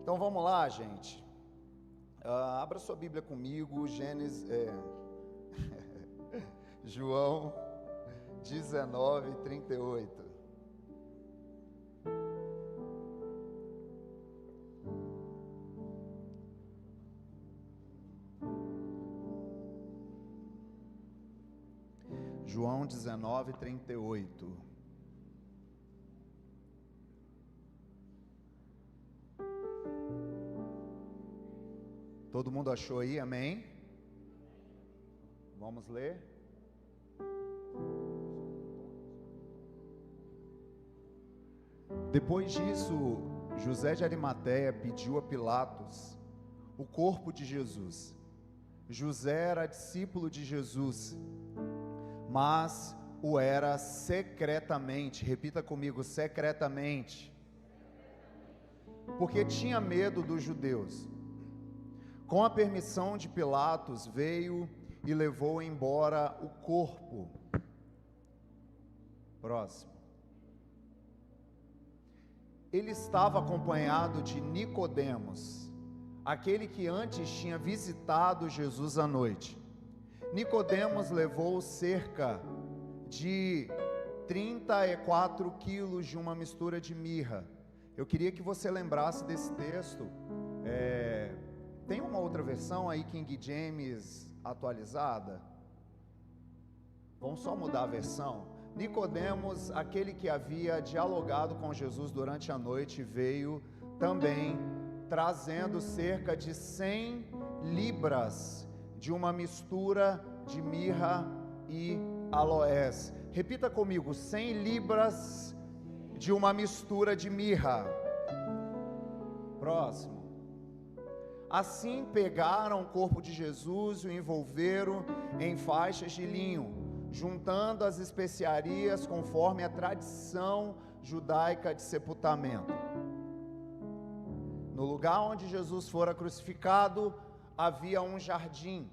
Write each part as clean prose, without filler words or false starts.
Então vamos lá, gente. Abra sua Bíblia comigo, João 19:38. João 19:38. Todo mundo achou aí? Amém? Vamos ler? Depois disso, José de Arimateia pediu a Pilatos o corpo de Jesus. José era discípulo de Jesus, mas o era secretamente. Repita comigo, secretamente. Porque tinha medo dos judeus. Com a permissão de Pilatos, veio e levou embora o corpo. Próximo. Ele estava acompanhado de Nicodemos, aquele que antes tinha visitado Jesus à noite. Nicodemos levou cerca de 34 quilos de uma mistura de mirra. Eu queria que você lembrasse desse texto. Tem uma outra versão aí, King James atualizada? Vamos só mudar a versão. Nicodemos, aquele que havia dialogado com Jesus durante a noite, veio também trazendo cerca de 100 libras de uma mistura de mirra e aloés. Repita comigo, 100 libras de uma mistura de mirra. Próximo. Assim pegaram o corpo de Jesus e o envolveram em faixas de linho, juntando as especiarias conforme a tradição judaica de sepultamento. No lugar onde Jesus fora crucificado, havia um jardim,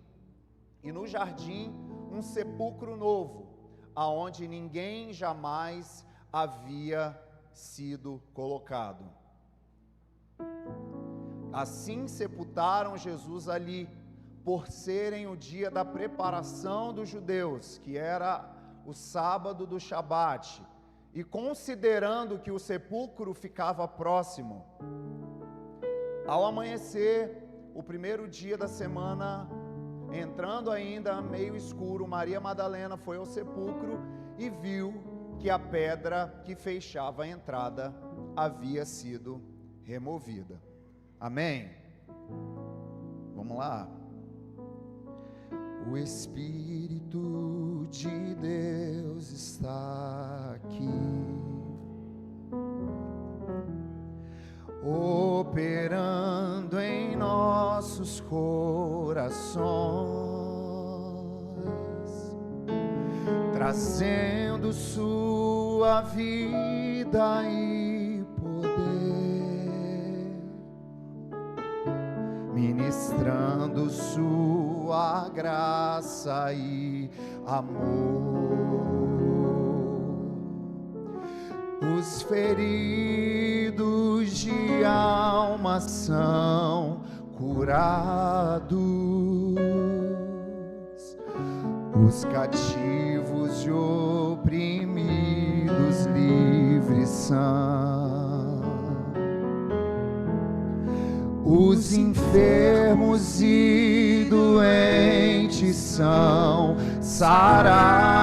e no jardim um sepulcro novo, aonde ninguém jamais havia sido colocado. Assim sepultaram Jesus ali, por serem o dia da preparação dos judeus, que era o sábado do Shabat, e considerando que o sepulcro ficava próximo. Ao amanhecer, o primeiro dia da semana, entrando ainda meio escuro, Maria Madalena foi ao sepulcro e viu que a pedra que fechava a entrada havia sido removida. Amém? Vamos lá. O Espírito de Deus está aqui, operando em nossos corações, trazendo sua vida e poder, ministrando sua graça e amor. Os feridos de alma são curados, os cativos e oprimidos livres são, os enfermos e doentes são sarados,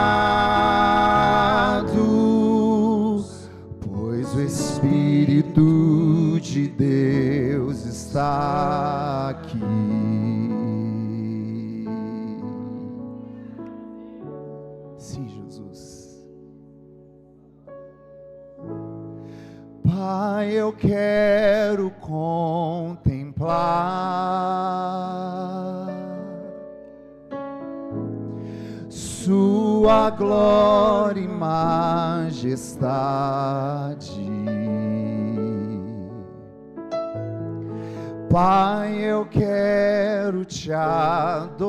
pois o Espírito de Deus está aqui. Sim, Jesus. Pai, eu quero contemplar sua glória e majestade. Pai, eu quero te adorar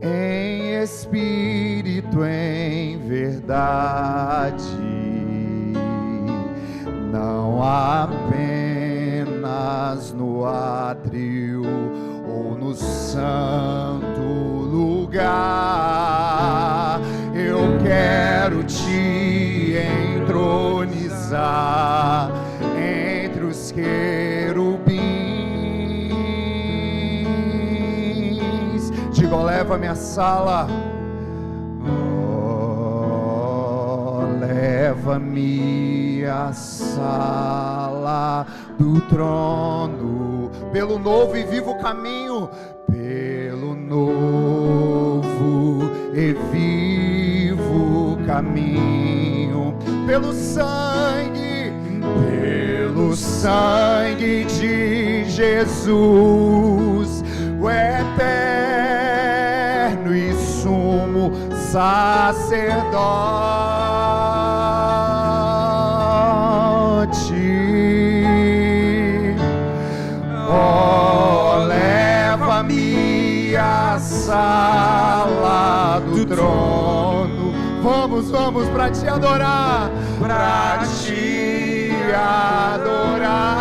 em espírito, em verdade. não apenas no átrio ou no santo lugar. Eu quero te entronizar entre os querubins. Digo, leva-me à sala. Leva-me à sala do trono, pelo novo e vivo caminho, pelo novo e vivo caminho, pelo sangue de Jesus, o eterno e sumo sacerdote. Oh, leva-me à sala do trono. Vamos para te adorar, para te adorar,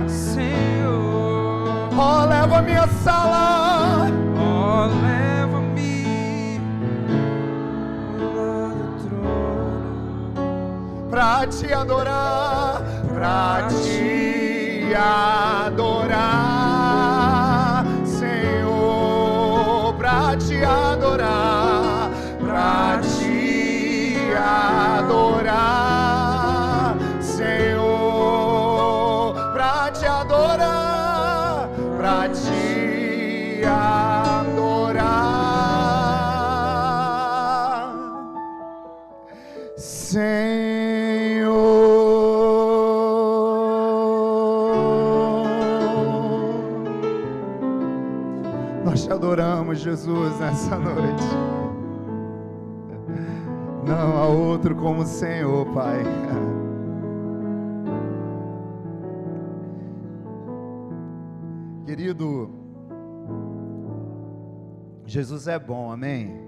Senhor. Oh, leva-me à sala. Oh, leva-me ao trono, para te adorar, para te adorar, Senhor, para te adorar, para te adorar, Senhor, para te adorar, para te adorar, Senhor. Nós te adoramos, Jesus, nessa noite. Não há outro como o Senhor, Pai. Querido, Jesus é bom, amém?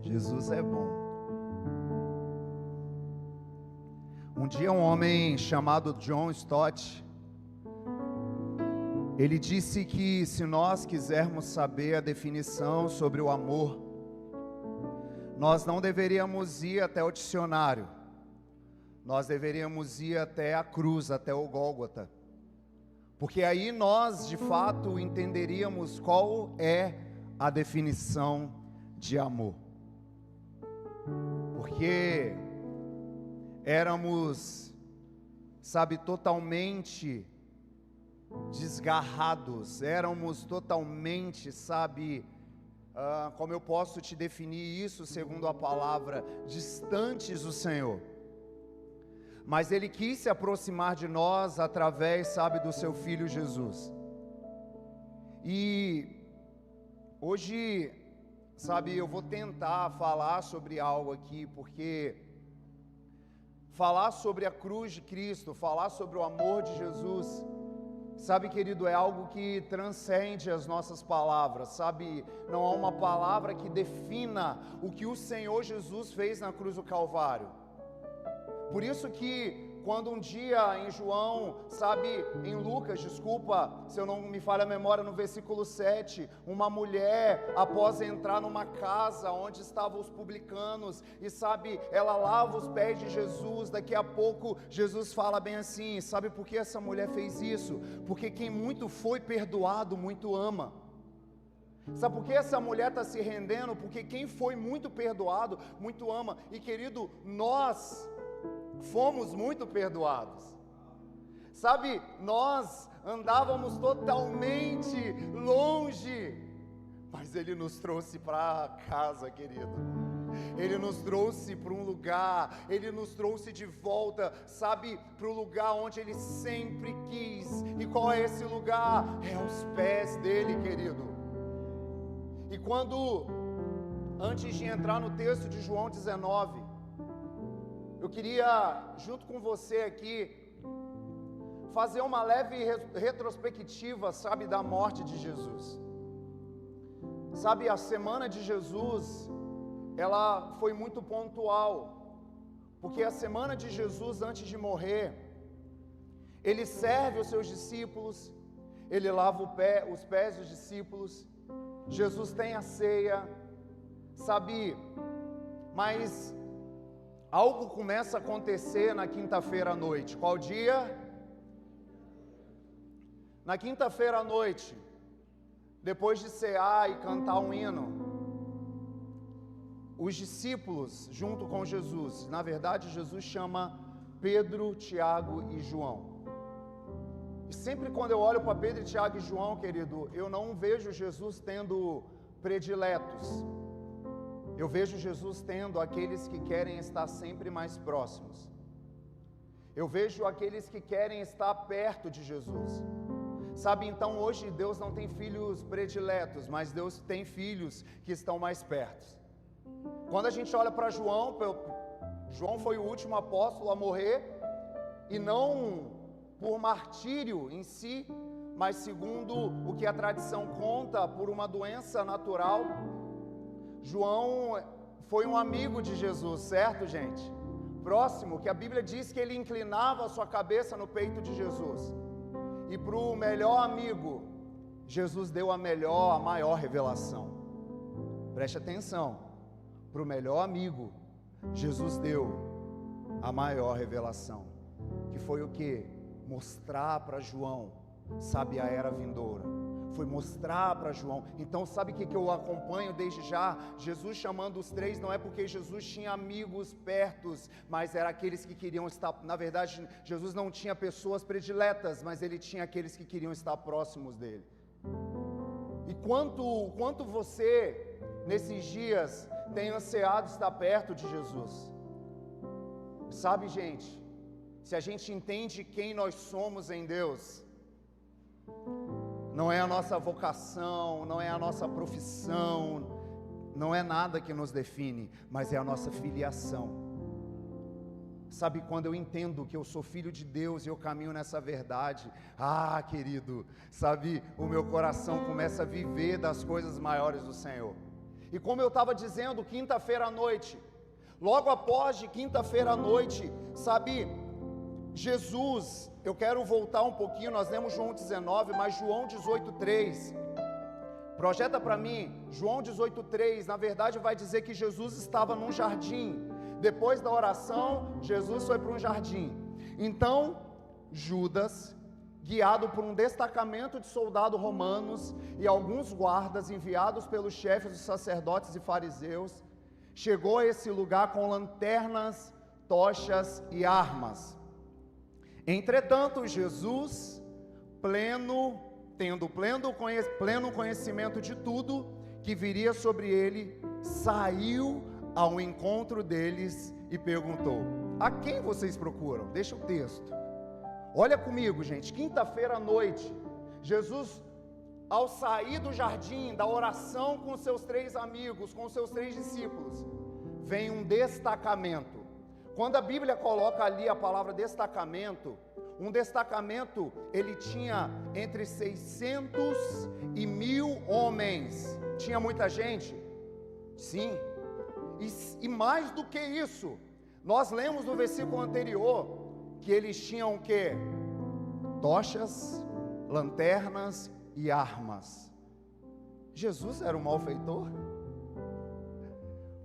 Jesus é bom. Um dia um homem chamado John Stott, ele disse que se nós quisermos saber a definição sobre o amor, nós não deveríamos ir até o dicionário, nós deveríamos ir até a cruz, até o Gólgota, porque aí nós de fato entenderíamos qual é a definição de amor. Porque éramos, totalmente desgarrados, éramos totalmente, como eu posso te definir isso segundo a palavra, distantes do Senhor. Mas Ele quis se aproximar de nós através, do seu Filho Jesus. E hoje, eu vou tentar falar sobre algo aqui, porque falar sobre a cruz de Cristo, falar sobre o amor de Jesus, querido, é algo que transcende as nossas palavras, não há uma palavra que defina o que o Senhor Jesus fez na cruz do Calvário. Por isso que quando um dia em João, em Lucas, se eu não me falha a memória, no versículo 7, uma mulher, após entrar numa casa onde estavam os publicanos, e ela lava os pés de Jesus, daqui a pouco Jesus fala bem assim, por que essa mulher fez isso? Porque quem muito foi perdoado, muito ama. Sabe por que essa mulher está se rendendo? Porque quem foi muito perdoado, muito ama. E querido, nós fomos muito perdoados. Nós andávamos totalmente longe, mas Ele nos trouxe para casa, querido. Ele nos trouxe para um lugar, Ele nos trouxe de volta, para o lugar onde Ele sempre quis. E qual é esse lugar? É aos pés dEle, querido. E antes de entrar no texto de João 19, eu queria, junto com você aqui, fazer uma leve retrospectiva, da morte de Jesus. A semana de Jesus, ela foi muito pontual. porque a semana de Jesus antes de morrer, ele serve os seus discípulos, ele lava os pés dos discípulos, Jesus tem a ceia, sabe? Mas algo começa a acontecer na quinta-feira à noite. Qual dia? Na quinta-feira à noite, depois de cear e cantar um hino, os discípulos, junto com Jesus, na verdade Jesus chama Pedro, Tiago e João. E sempre quando eu olho para Pedro, Tiago e João, querido, eu não vejo Jesus tendo prediletos. Eu vejo Jesus tendo aqueles que querem estar sempre mais próximos. Eu vejo aqueles que querem estar perto de Jesus. Sabe, então hoje Deus não tem filhos prediletos, mas Deus tem filhos que estão mais perto. Quando a gente olha para João, João foi o último apóstolo a morrer, e não por martírio em si, mas segundo o que a tradição conta, por uma doença natural. João foi um amigo de Jesus, certo, gente? Próximo, que a Bíblia diz que ele inclinava a sua cabeça no peito de Jesus. E para o melhor amigo, Jesus deu a maior revelação. Preste atenção. Para o melhor amigo, Jesus deu a maior revelação, que foi o que? Mostrar para João, sabe, a era vindoura. Foi mostrar para João. Então sabe o que eu acompanho desde já? Jesus chamando os três, não é porque Jesus tinha amigos pertos, mas era aqueles que queriam estar, na verdade Jesus não tinha pessoas prediletas, mas ele tinha aqueles que queriam estar próximos dele. E quanto você, nesses dias, tem ansiado estar perto de Jesus? Sabe, gente, se a gente entende quem nós somos em Deus, não é a nossa vocação, não é a nossa profissão, não é nada que nos define, mas é a nossa filiação. Sabe, quando eu entendo que eu sou filho de Deus e eu caminho nessa verdade, querido, sabe, o meu coração começa a viver das coisas maiores do Senhor. E como eu estava dizendo, quinta-feira à noite, logo após de quinta-feira à noite, sabe, Jesus, eu quero voltar um pouquinho, nós lemos João 19, mas João 18:3, projeta para mim, João 18:3, na verdade vai dizer que Jesus estava num jardim. Depois da oração, Jesus foi para um jardim. Então, Judas, guiado por um destacamento de soldados romanos e alguns guardas enviados pelos chefes dos sacerdotes e fariseus, chegou a esse lugar com lanternas, tochas e armas. Entretanto, Jesus, tendo pleno conhecimento de tudo que viria sobre ele, saiu ao encontro deles e perguntou: a quem vocês procuram? Deixa o texto. Olha comigo, gente, quinta-feira à noite, Jesus, ao sair do jardim, da oração com seus três amigos, com seus três discípulos, vem um destacamento. Quando a Bíblia coloca ali a palavra destacamento, um destacamento, ele tinha entre 600 e 1000 homens. Tinha muita gente? Sim. E mais do que isso, nós lemos no versículo anterior, que eles tinham o quê? Tochas, lanternas e armas. Jesus era um malfeitor?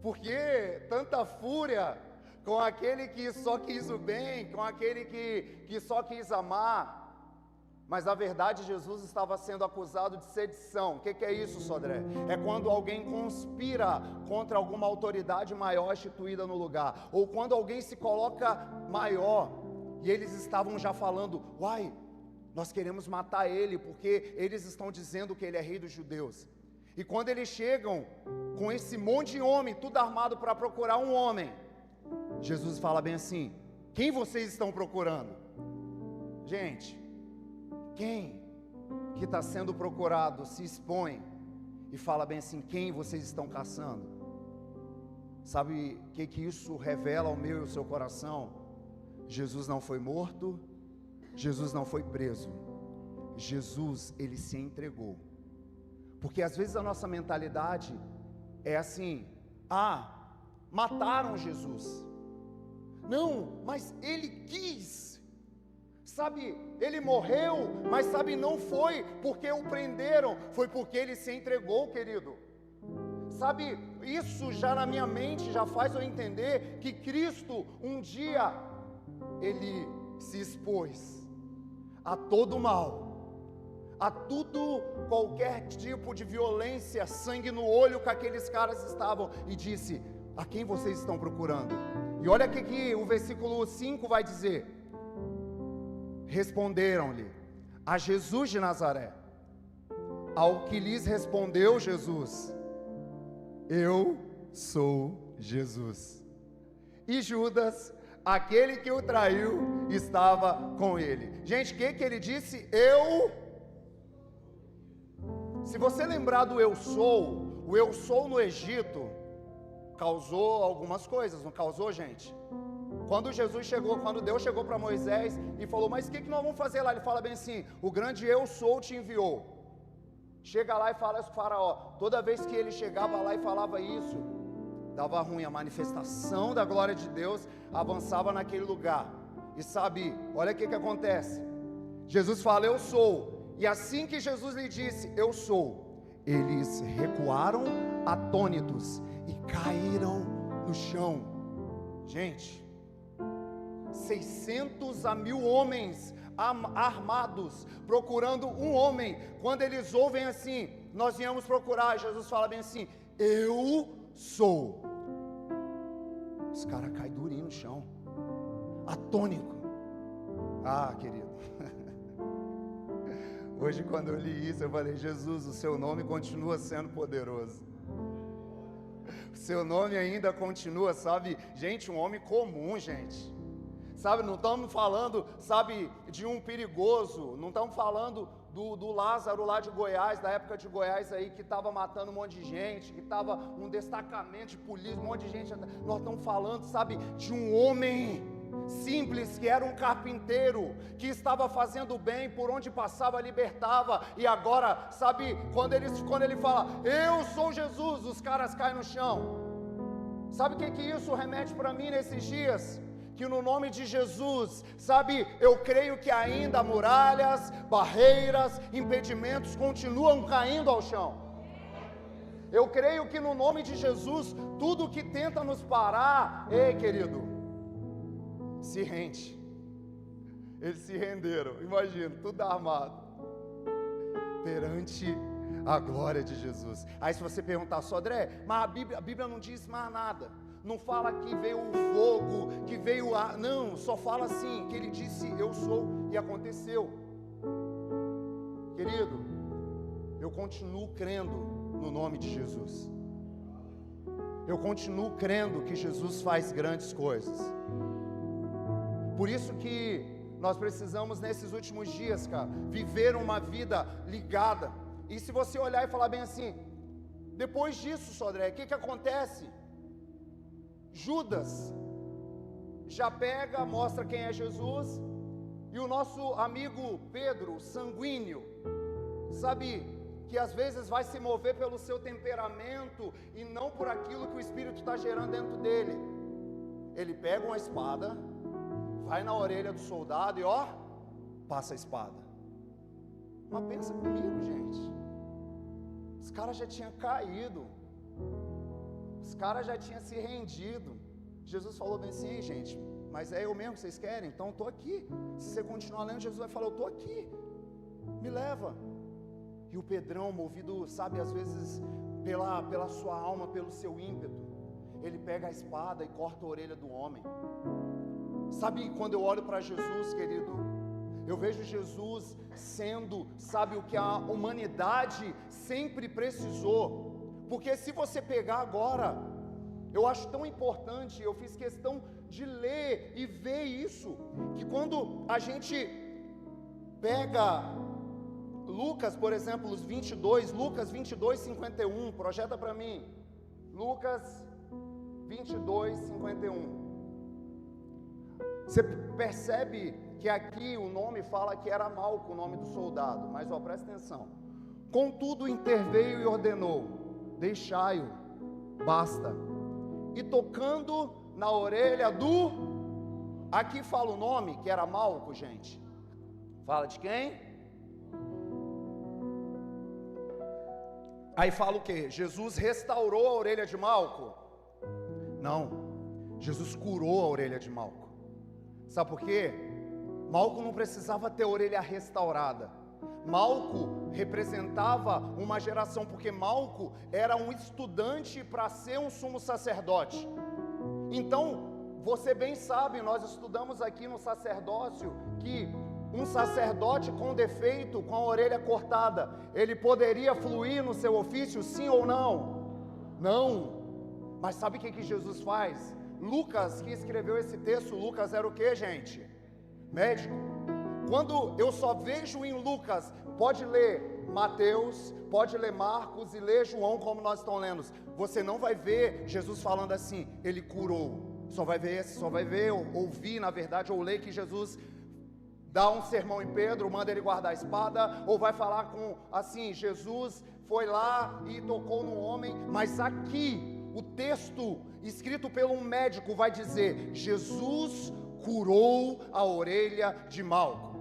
Por que tanta fúria com aquele que só quis o bem, com aquele que só quis amar? Mas na verdade Jesus estava sendo acusado de sedição. O que é isso, Sodré? É quando alguém conspira contra alguma autoridade maior instituída no lugar, ou quando alguém se coloca maior, e eles estavam já falando: uai, nós queremos matar ele, porque eles estão dizendo que ele é rei dos judeus. E quando eles chegam com esse monte de homem, tudo armado para procurar um homem, Jesus fala bem assim: quem vocês estão procurando? Gente, quem que está sendo procurado se expõe e fala bem assim: quem vocês estão caçando? Sabe o que isso revela ao meu e ao seu coração? Jesus não foi morto, Jesus não foi preso, Jesus, ele se entregou. Porque às vezes a nossa mentalidade é assim: mataram Jesus. Não, mas ele quis. Sabe, ele morreu, mas sabe, não foi porque o prenderam, foi porque ele se entregou, querido. Sabe, isso já na minha mente já faz eu entender que Cristo um dia, ele se expôs a todo mal, a tudo, qualquer tipo de violência, sangue no olho que aqueles caras estavam, e disse: a quem vocês estão procurando? E olha o que o versículo 5 vai dizer: responderam-lhe: a Jesus de Nazaré. Ao que lhes respondeu Jesus: eu sou Jesus. E Judas, aquele que o traiu, estava com ele. Gente, o que ele disse? Se você lembrar do eu sou, o eu sou no Egito causou algumas coisas, não causou, gente? Quando Deus chegou para Moisés e falou: mas o que nós vamos fazer lá? Ele fala bem assim: o grande eu sou te enviou. Chega lá e fala para o faraó. Toda vez que ele chegava lá e falava isso, dava ruim, a manifestação da glória de Deus avançava naquele lugar. E sabe, olha o que acontece. Jesus fala: eu sou. E assim que Jesus lhe disse: eu sou, eles recuaram atônitos e caíram no chão. Gente, 600 a 1000 homens armados, procurando um homem. Quando eles ouvem assim: nós viemos procurar, Jesus fala bem assim: eu sou. Os caras caem durinho no chão, atônico. Ah, querido, hoje quando eu li isso eu falei: Jesus, o seu nome continua sendo poderoso, o seu nome ainda continua, sabe, gente, um homem comum, gente. Sabe, não estamos falando, sabe, de um perigoso, não estamos falando do Lázaro lá de Goiás, da época de Goiás aí, que estava matando um monte de gente, que estava um destacamento de polícia, um monte de gente. Nós estamos falando, sabe, de um homem simples, que era um carpinteiro, que estava fazendo bem, por onde passava libertava, e agora, sabe, quando ele fala: eu sou Jesus, os caras caem no chão. Sabe o que isso remete para mim nesses dias? Que no nome de Jesus, sabe, eu creio que ainda muralhas, barreiras, impedimentos continuam caindo ao chão. Eu creio que no nome de Jesus, tudo que tenta nos parar, ei, querido, se rende. Eles se renderam, imagina, tudo armado, perante a glória de Jesus. Aí se você perguntar só: André, mas a Bíblia não diz mais nada. Não fala que veio o fogo, que veio a... Não, só fala assim, que ele disse: eu sou, e aconteceu. Querido, eu continuo crendo no nome de Jesus. Eu continuo crendo que Jesus faz grandes coisas. Por isso que nós precisamos nesses últimos dias, cara, viver uma vida ligada. E se você olhar e falar bem assim: depois disso, Sodré, o que acontece? Judas já pega, mostra quem é Jesus, e o nosso amigo Pedro, sanguíneo, sabe, que às vezes vai se mover pelo seu temperamento e não por aquilo que o Espírito está gerando dentro dele. Ele pega uma espada, vai na orelha do soldado e passa a espada. Mas pensa comigo, gente, os caras já tinham caído, os caras já tinham se rendido. Jesus falou bem assim: gente, mas é eu mesmo que vocês querem? Então eu estou aqui. Se você continuar lendo, Jesus vai falar: eu estou aqui, me leva. E o Pedrão, movido, sabe, às vezes pela sua alma, pelo seu ímpeto, ele pega a espada e corta a orelha do homem. Sabe, quando eu olho para Jesus, querido, eu vejo Jesus sendo, sabe, o que a humanidade sempre precisou. Porque se você pegar agora, eu acho tão importante, eu fiz questão de ler e ver isso, que quando a gente pega Lucas, por exemplo, Lucas 22, 51, projeta para mim, Lucas 22, 51, você percebe que aqui o nome fala que era Malco, o nome do soldado, mas presta atenção: contudo interveio e ordenou: deixai-o, basta. E tocando na orelha do Aqui fala o nome, que era Malco, gente. Fala de quem? Aí fala o quê? Jesus restaurou a orelha de Malco? Não. Jesus curou a orelha de Malco. Sabe por quê? Malco não precisava ter a orelha restaurada. Malco representava uma geração, porque Malco era um estudante para ser um sumo sacerdote. Então, você bem sabe, nós estudamos aqui no sacerdócio, que um sacerdote com defeito, com a orelha cortada, ele poderia fluir no seu ofício, sim ou não? Não. Mas sabe o que Jesus faz? Lucas, que escreveu esse texto, Lucas era o que, gente? Médico. Quando eu só vejo em Lucas, pode ler Mateus, pode ler Marcos e ler João, como nós estamos lendo, você não vai ver Jesus falando assim, ele curou. Só vai ver, ouvir, na verdade, ou ler que Jesus dá um sermão em Pedro, manda ele guardar a espada, ou vai falar com, assim, Jesus foi lá e tocou no homem, mas aqui, o texto escrito por um médico vai dizer, Jesus curou a orelha de Malco.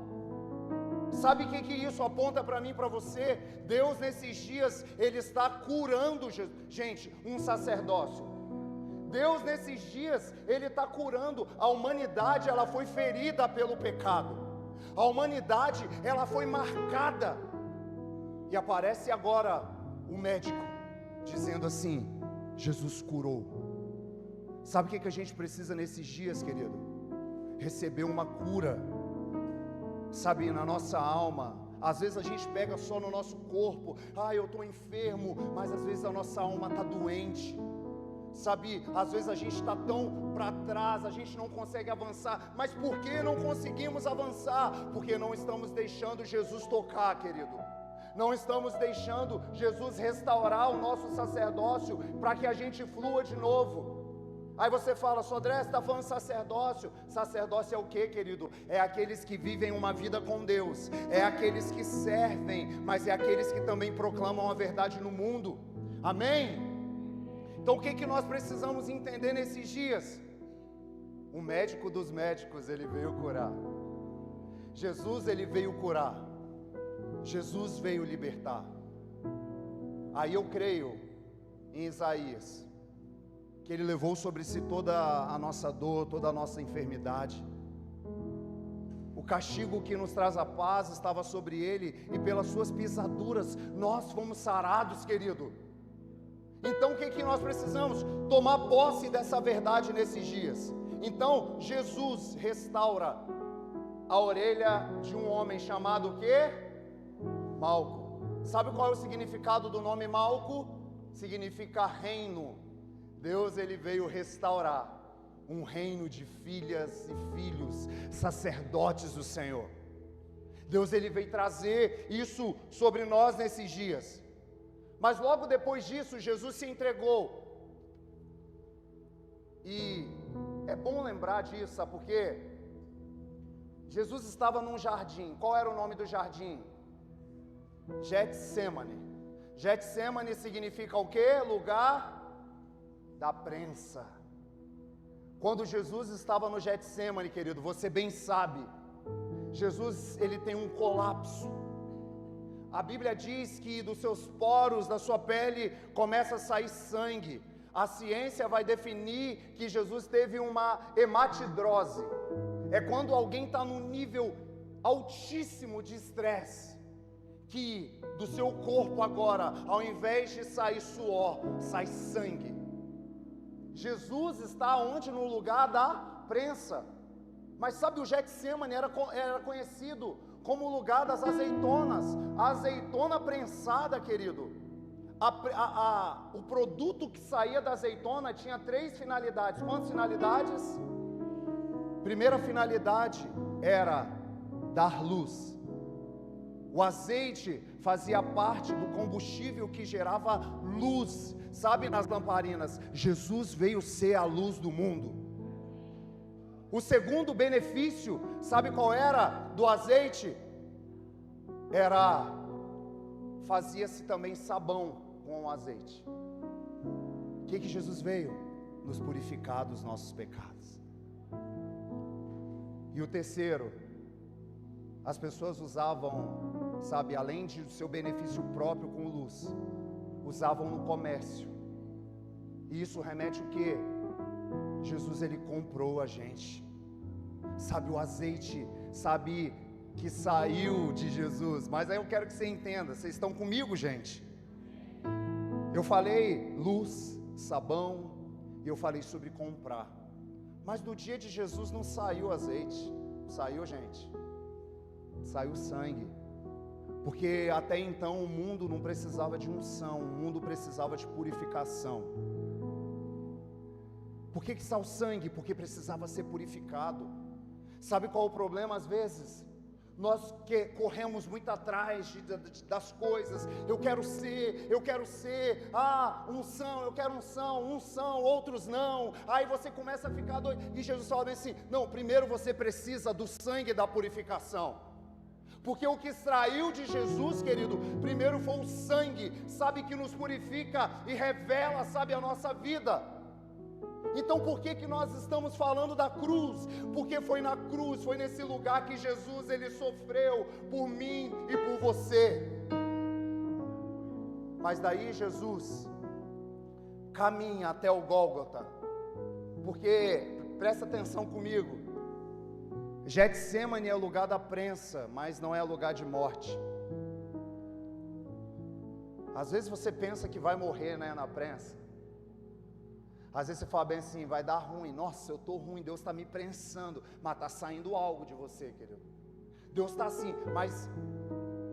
Sabe o que isso aponta para mim e para você? Deus nesses dias, Ele está curando, gente, um sacerdócio. Deus nesses dias, Ele está curando. A humanidade, ela foi ferida pelo pecado. A humanidade, ela foi marcada. E aparece agora o médico, dizendo assim, Jesus curou. Sabe o que a gente precisa nesses dias, querido? Receber uma cura, sabe, na nossa alma. Às vezes a gente pega só no nosso corpo, eu estou enfermo, mas às vezes a nossa alma está doente, sabe, às vezes a gente está tão para trás, a gente não consegue avançar, mas por que não conseguimos avançar? Porque não estamos deixando Jesus tocar, querido, não estamos deixando Jesus restaurar o nosso sacerdócio, para que a gente flua de novo. Aí você fala, Sodré, você está falando sacerdócio? Sacerdócio é o que, querido? É aqueles que vivem uma vida com Deus, é aqueles que servem, mas é aqueles que também proclamam a verdade no mundo, amém? Então o que nós precisamos entender nesses dias? O médico dos médicos, ele veio curar. Jesus, ele veio curar. Jesus veio libertar. Aí eu creio em Isaías, que Ele levou sobre si toda a nossa dor, toda a nossa enfermidade. O castigo que nos traz a paz estava sobre Ele, e pelas suas pisaduras nós fomos sarados, querido. Então o que nós precisamos? Tomar posse dessa verdade nesses dias. Então Jesus restaura a orelha de um homem chamado o quê? Malco. Sabe qual é o significado do nome Malco? Significa reino. Deus, ele veio restaurar um reino de filhas e filhos, sacerdotes do Senhor. Deus, ele veio trazer isso sobre nós nesses dias. Mas logo depois disso, Jesus se entregou. E é bom lembrar disso, sabe por quê? Jesus estava num jardim. Qual era o nome do jardim? Getsemane. Getsemane significa o quê? Lugar da prensa. Quando Jesus estava no Getsemane, querido, você bem sabe, Jesus, ele tem um colapso. A Bíblia diz que dos seus poros, da sua pele, começa a sair sangue. A ciência vai definir que Jesus teve uma hematidrose. É quando alguém está num nível altíssimo de estresse, que do seu corpo agora, ao invés de sair suor, sai sangue. Jesus está onde? No lugar da prensa. Mas sabe, o Getsemane era conhecido como o lugar das azeitonas. A azeitona prensada, querido, o produto que saía da azeitona tinha 3 finalidades. Quantas finalidades? Primeira finalidade era dar luz. O azeite fazia parte do combustível que gerava luz. Sabe, nas lamparinas, Jesus veio ser a luz do mundo. O segundo benefício, sabe qual era do azeite? Fazia-se também sabão com o azeite. O que Jesus veio? Nos purificar dos nossos pecados. E o terceiro, as pessoas usavam, sabe, além do seu benefício próprio com luz, usavam no comércio. E isso remete o quê? Jesus, ele comprou a gente. Sabe, o azeite, sabe, que saiu de Jesus. Mas aí eu quero que você entenda, vocês estão comigo, gente? Eu falei luz, sabão, e eu falei sobre comprar. Mas no dia de Jesus não saiu azeite. Saiu, gente. Saiu sangue. Porque até então o mundo não precisava de unção, o mundo precisava de purificação. Por que saiu sangue? Porque precisava ser purificado. Sabe qual é o problema às vezes? Nós que corremos muito atrás das coisas. Eu quero ser, unção, eu quero unção, outros não. Aí você começa a ficar doido. E Jesus fala bem assim: não, primeiro você precisa do sangue da purificação. Porque o que extraiu de Jesus, querido, primeiro foi o sangue, sabe, que nos purifica e revela, sabe, a nossa vida. Então por que nós estamos falando da cruz? Porque foi na cruz, foi nesse lugar que Jesus, ele sofreu por mim e por você. Mas daí Jesus caminha até o Gólgota, porque, presta atenção comigo, Getsêmani é o lugar da prensa, mas não é lugar de morte. Às vezes você pensa que vai morrer, né, na prensa. Às vezes você fala bem assim: vai dar ruim, nossa, eu estou ruim, Deus está me prensando, mas está saindo algo de você, querido. Deus está assim, mas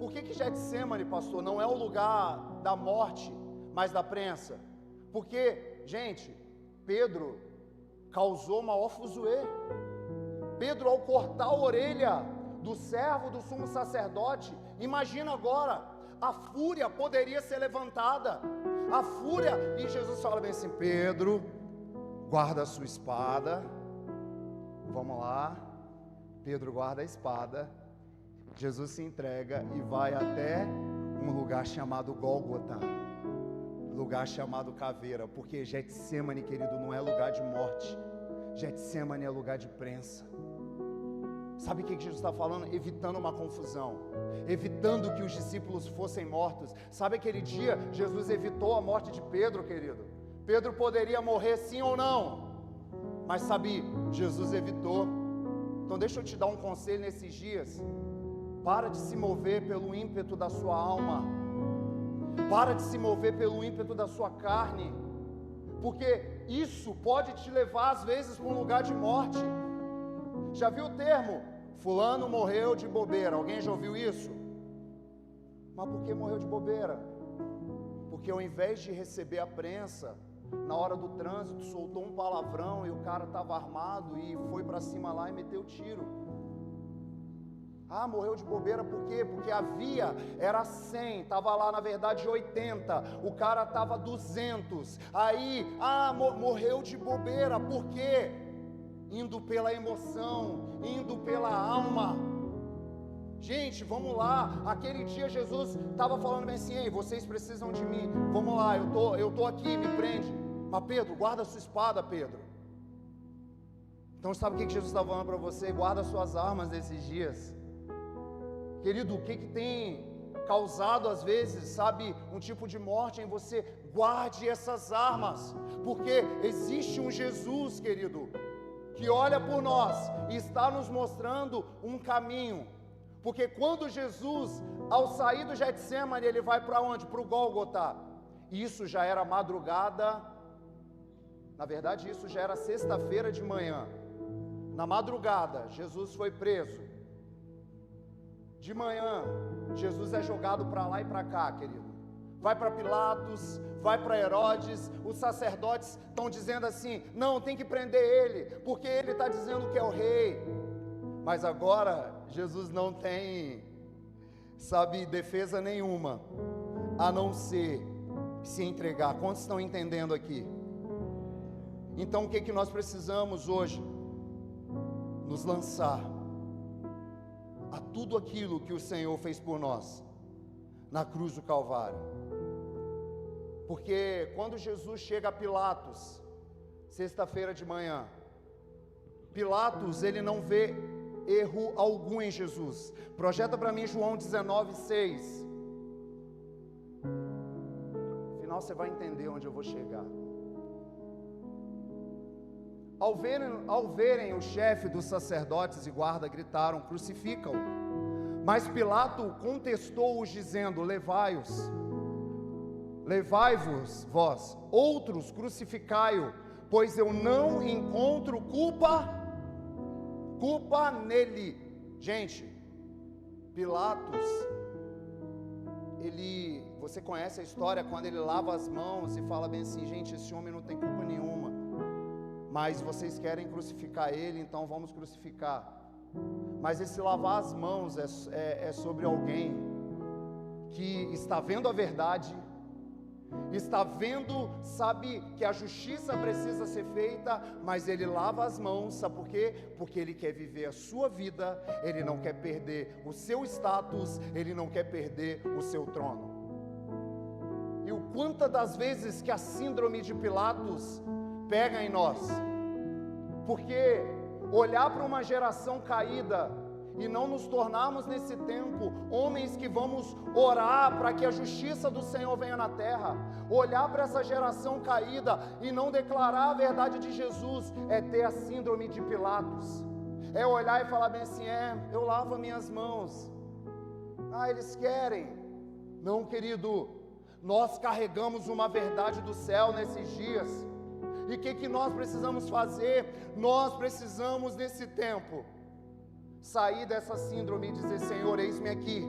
por que Getsêmani, pastor, não é o lugar da morte, mas da prensa? Porque, gente, Pedro causou maior fuzuê. Pedro, ao cortar a orelha do servo do sumo sacerdote, imagina agora, a fúria poderia ser levantada. A fúria, e Jesus fala bem assim: Pedro, guarda a sua espada. Vamos lá. Pedro guarda a espada. Jesus se entrega e vai até um lugar chamado Gólgota, lugar chamado caveira, porque Getsêmani, querido, não é lugar de morte. Getsêmani é lugar de prensa. Sabe o que Jesus está falando? Evitando uma confusão, evitando que os discípulos fossem mortos. Sabe aquele dia, Jesus evitou a morte de Pedro, querido. Pedro poderia morrer sim ou não, mas sabe, Jesus evitou. Então deixa eu te dar um conselho nesses dias: para de se mover pelo ímpeto da sua alma, para de se mover pelo ímpeto da sua carne, porque isso pode te levar às vezes para um lugar de morte. Já viu o termo, fulano morreu de bobeira? Alguém já ouviu isso? Mas por que morreu de bobeira? Porque ao invés de receber a prensa, na hora do trânsito, soltou um palavrão e o cara estava armado e foi para cima lá e meteu tiro. Ah, morreu de bobeira por quê? Porque a via era 100, estava lá na verdade 80, o cara estava 200, aí, morreu de bobeira, por quê? Indo pela emoção, indo pela alma. Gente, vamos lá. Aquele dia Jesus estava falando bem assim: ei, vocês precisam de mim, vamos lá, eu tô aqui, me prende. Mas Pedro, guarda a sua espada, Pedro. Então sabe o que Jesus estava falando para você? Guarda suas armas nesses dias. Querido, o que tem causado às vezes, sabe, um tipo de morte em você? Guarde essas armas, porque existe um Jesus, querido, que olha por nós e está nos mostrando um caminho. Porque quando Jesus, ao sair do Getsêmani, ele vai para onde? Para o Gólgota. Isso já era madrugada, na verdade isso já era sexta-feira de manhã. Na madrugada, Jesus foi preso. De manhã, Jesus é jogado para lá e para cá, querido. Vai para Pilatos, vai para Herodes, os sacerdotes estão dizendo assim: não, tem que prender ele, porque ele está dizendo que é o rei. Mas agora, Jesus não tem, sabe, defesa nenhuma, a não ser se entregar. Quantos estão entendendo aqui? Então o que nós precisamos hoje? Nos lançar a tudo aquilo que o Senhor fez por nós, na cruz do Calvário. Porque quando Jesus chega a Pilatos, sexta-feira de manhã, Pilatos, ele não vê erro algum em Jesus. Projeta para mim João 19:6. No final você vai entender onde eu vou chegar. Ao verem o chefe dos sacerdotes e guarda, gritaram: crucifica-o. Mas Pilato contestou-os, dizendo: levai-vos vós, outros crucificai-o, pois eu não encontro culpa nele. Gente, Pilatos, você conhece a história, quando ele lava as mãos e fala bem assim: gente, esse homem não tem culpa nenhuma, mas vocês querem crucificar ele, então vamos crucificar. Mas esse lavar as mãos é sobre alguém que está vendo a verdade, está vendo, sabe que a justiça precisa ser feita, mas ele lava as mãos, sabe por quê? Porque ele quer viver a sua vida, ele não quer perder o seu status, ele não quer perder o seu trono. E o quantas das vezes que a síndrome de Pilatos pega em nós, porque olhar para uma geração caída e não nos tornarmos nesse tempo homens que vamos orar para que a justiça do Senhor venha na terra, olhar para essa geração caída e não declarar a verdade de Jesus, é ter a síndrome de Pilatos, é olhar e falar bem assim: eu lavo minhas mãos, eles querem. Não, querido, nós carregamos uma verdade do céu nesses dias. E o que nós precisamos fazer? Nós precisamos nesse tempo sair dessa síndrome e dizer: Senhor, eis-me aqui.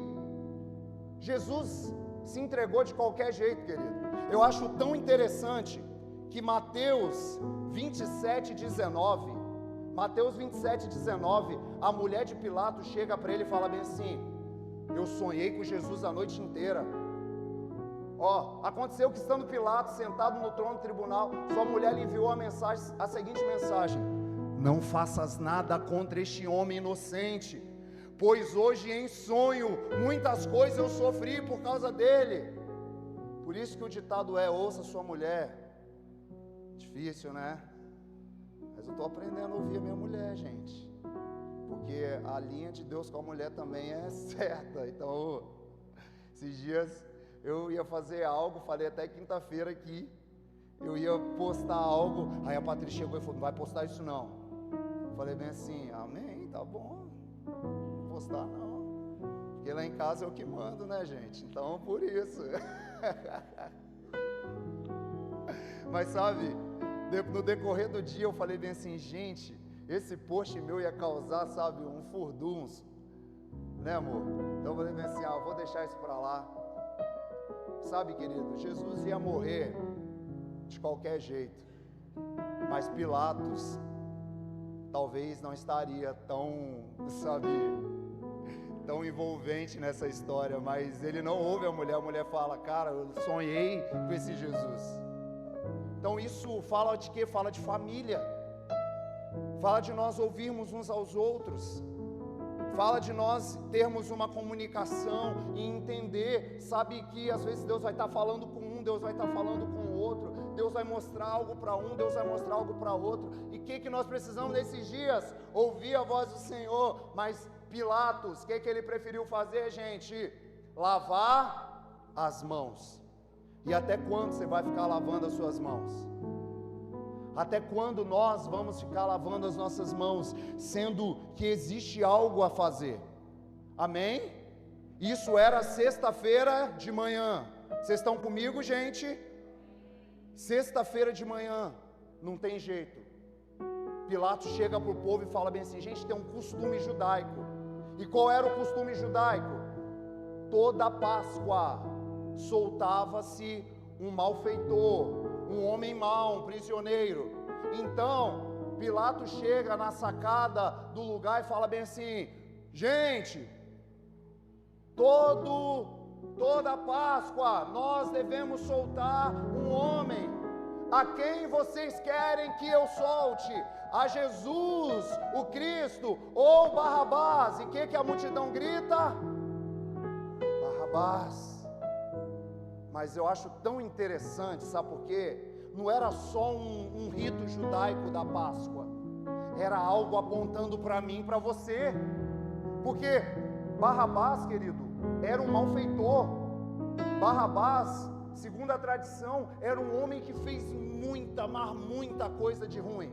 Jesus se entregou de qualquer jeito, querido. Eu acho tão interessante que Mateus 27:19, a mulher de Pilatos chega para ele e fala bem assim: eu sonhei com Jesus a noite inteira. Aconteceu que, estando Pilatos sentado no trono do tribunal, sua mulher lhe enviou a seguinte mensagem: não faças nada contra este homem inocente, pois hoje em sonho muitas coisas eu sofri por causa dele. Por isso que o ditado é: ouça sua mulher. Difícil, né? Mas eu estou aprendendo a ouvir a minha mulher, gente, porque a linha de Deus com a mulher também é certa. Então, esses dias eu ia fazer algo, falei até quinta-feira aqui, eu ia postar algo, aí a Patrícia chegou e falou: não vai postar isso não. Falei bem assim: amém, tá bom, não vou postar não, porque lá em casa é o que mando, né, gente? Então, por isso. Mas sabe, no decorrer do dia eu falei bem assim: gente, esse post meu ia causar, sabe, um furdunço, né, amor? Então eu falei bem assim: vou deixar isso pra lá. Sabe, querido, Jesus ia morrer de qualquer jeito, mas Pilatos talvez não estaria tão, sabe, tão envolvente nessa história, mas ele não ouve a mulher fala: cara, eu sonhei com esse Jesus. Então isso fala de quê? Fala de família, fala de nós ouvirmos uns aos outros, fala de nós termos uma comunicação e entender, sabe, que às vezes Deus vai estar falando com um, Deus vai estar falando com o outro, Deus vai mostrar algo para um, Deus vai mostrar algo para outro. E o que nós precisamos nesses dias? Ouvir a voz do Senhor. Mas Pilatos, o que ele preferiu fazer, gente? Lavar as mãos. E até quando você vai ficar lavando as suas mãos? Até quando nós vamos ficar lavando as nossas mãos, sendo que existe algo a fazer? Amém? Isso era sexta-feira de manhã. Vocês estão comigo, gente? Sexta-feira de manhã, não tem jeito. Pilatos chega para o povo e fala bem assim: gente, tem um costume judaico. E qual era o costume judaico? Toda Páscoa soltava-se um malfeitor, um homem mau, um prisioneiro. Então Pilatos chega na sacada do lugar e fala bem assim: gente, toda Páscoa nós devemos soltar um homem. A quem vocês querem que eu solte? A Jesus, o Cristo, ou Barrabás? E o que a multidão grita? Barrabás. Mas eu acho tão interessante, sabe por quê? Não era só um rito judaico da Páscoa, era algo apontando para mim, para você. Porque Barrabás, querido, era um malfeitor. Barrabás, segundo a tradição, era um homem que fez muita, mas muita coisa de ruim.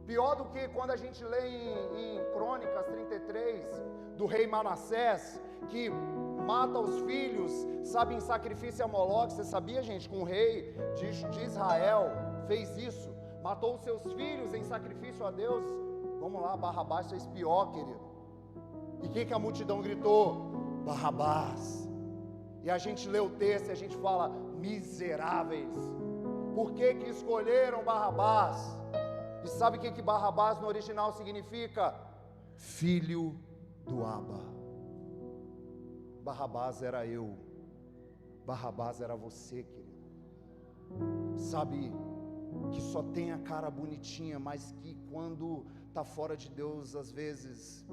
Pior do que quando a gente lê em Crônicas 33, do rei Manassés, que mata os filhos, sabe, em sacrifício a Moloque. Você sabia, gente, que um rei de Israel fez isso? Matou os seus filhos em sacrifício a Deus. Vamos lá, Barrabás fez pior, querido. E o que a multidão gritou? Barrabás. E a gente lê o texto e a gente fala, miseráveis, por que escolheram Barrabás? E sabe o que Barrabás no original significa? Filho do Abba. Barrabás era eu, Barrabás era você, querido. Sabe, que só tem a cara bonitinha, mas que quando está fora de Deus, às vezes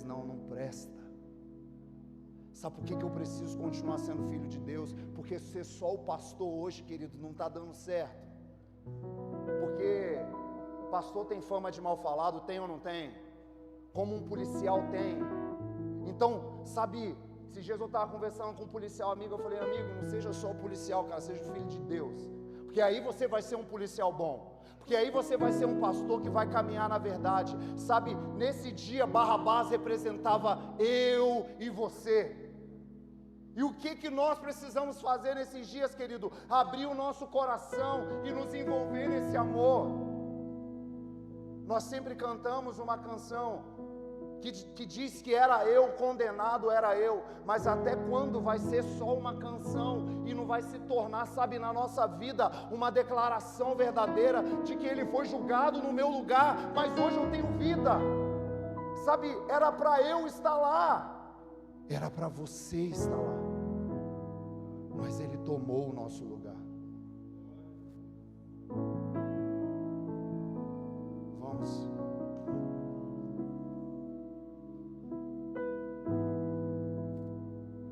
não presta. Sabe por que eu preciso continuar sendo filho de Deus? Porque ser só o pastor hoje, querido, não está dando certo. Porque pastor tem fama de mal falado, tem ou não tem? Como um policial tem. Então, sabe, esses dias eu estava conversando com um policial amigo, eu falei, amigo, não seja só o policial, cara, seja o filho de Deus. Porque aí você vai ser um policial bom. Porque aí você vai ser um pastor que vai caminhar na verdade. Sabe, nesse dia Barrabás representava eu e você. E o que nós precisamos fazer nesses dias, querido? Abrir o nosso coração e nos envolver nesse amor. Nós sempre cantamos uma canção que diz que era eu, condenado era eu. Mas até quando vai ser só uma canção e não vai se tornar, sabe, na nossa vida, uma declaração verdadeira de que Ele foi julgado no meu lugar, mas hoje eu tenho vida. Sabe, era para eu estar lá, era para você estar lá, mas Ele tomou o nosso lugar. Vamos.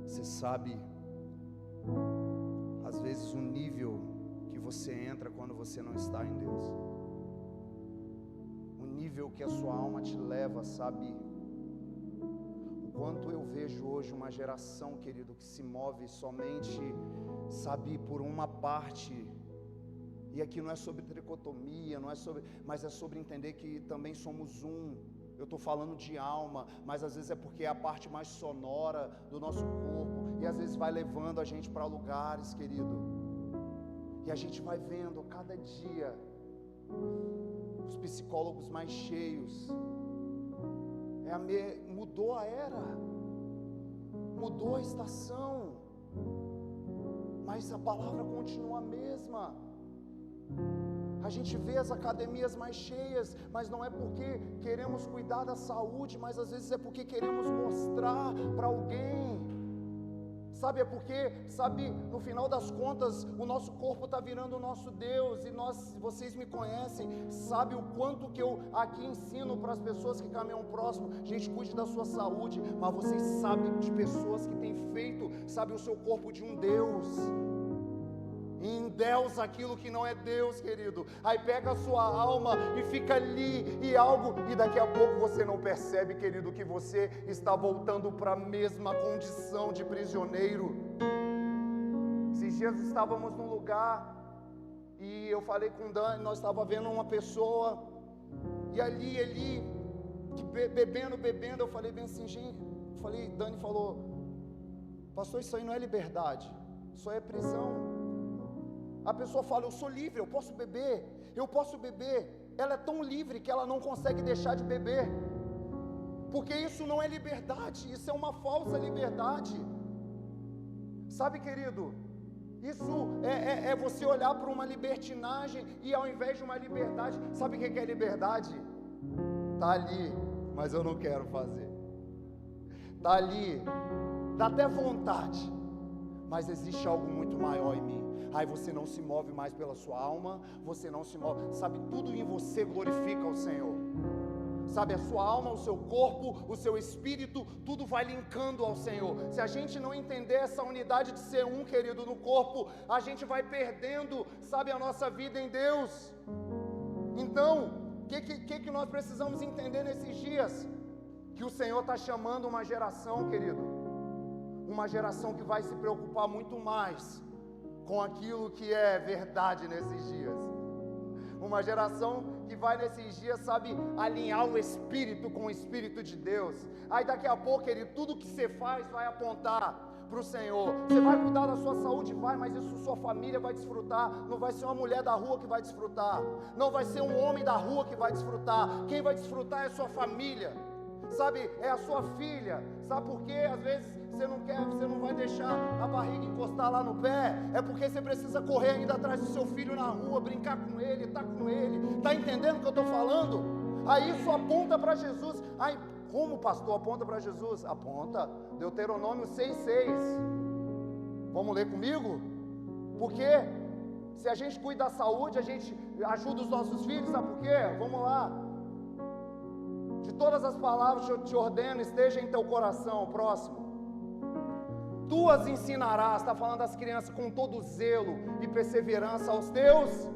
Você sabe, às vezes o nível que você entra quando você não está em Deus, o nível que a sua alma te leva, sabe? O quanto eu vejo hoje uma geração, querido, que se move somente, sabe, por uma parte. E aqui não é sobre tricotomia, não é sobre, mas é sobre entender que também somos um. Eu estou falando de alma, mas às vezes é porque é a parte mais sonora do nosso corpo, e às vezes vai levando a gente para lugares, querido, e a gente vai vendo cada dia os psicólogos mais cheios. Mudou a era, mudou a estação, mas a palavra continua a mesma. A gente vê as academias mais cheias, mas não é porque queremos cuidar da saúde, mas às vezes é porque queremos mostrar para alguém. Sabe, é porque, sabe, no final das contas, o nosso corpo está virando o nosso Deus. E vocês me conhecem, sabe o quanto que eu aqui ensino para as pessoas que caminham próximo. Gente, cuide da sua saúde, mas vocês sabem de pessoas que têm feito, sabe, o seu corpo de um Deus. Em Deus aquilo que não é Deus, querido. Aí pega a sua alma e fica ali e daqui a pouco você não percebe, querido, que você está voltando para a mesma condição de prisioneiro. Esses dias estávamos num lugar e eu falei com o Dani, nós estávamos vendo uma pessoa e ali ele bebendo, eu falei bem assim, gente, Dani falou, pastor, isso aí não é liberdade, isso aí é prisão. A pessoa fala, eu sou livre, eu posso beber. Ela é tão livre que ela não consegue deixar de beber, porque isso não é liberdade, isso é uma falsa liberdade. Sabe, querido, isso é você olhar para uma libertinagem e ao invés de uma liberdade, sabe o que é liberdade? Está ali, mas eu não quero fazer. Está ali, dá até vontade, mas existe algo muito maior em mim. Aí você não se move mais pela sua alma, você não se move, sabe, tudo em você glorifica o Senhor. Sabe, a sua alma, o seu corpo, o seu espírito, tudo vai linkando ao Senhor. Se a gente não entender essa unidade de ser um, querido, no corpo, a gente vai perdendo, sabe, a nossa vida em Deus. Então, que nós precisamos entender nesses dias? Que o Senhor está chamando uma geração, querido, uma geração que vai se preocupar muito mais com aquilo que é verdade nesses dias. Uma geração que vai nesses dias, sabe, alinhar o Espírito com o Espírito de Deus. Aí daqui a pouco, querido, tudo que você faz vai apontar para o Senhor. Você vai cuidar da sua saúde, vai, mas isso sua família vai desfrutar. Não vai ser uma mulher da rua que vai desfrutar, não vai ser um homem da rua que vai desfrutar. Quem vai desfrutar é a sua família, sabe, é a sua filha. Sabe por quê? Às vezes você não vai deixar a barriga encostar lá no pé, é porque você precisa correr ainda atrás do seu filho na rua, brincar com ele, estar com ele. Está entendendo o que eu estou falando? Aí isso aponta para Jesus. Aí, como pastor aponta para Jesus? Aponta, Deuteronômio 6,6. Vamos ler comigo? Porque se a gente cuida da saúde, a gente ajuda os nossos filhos, sabe por quê? Vamos lá. De todas as palavras que eu te ordeno, esteja em teu coração. Próximo. Tu as ensinarás, está falando das crianças, com todo zelo e perseverança aos teus.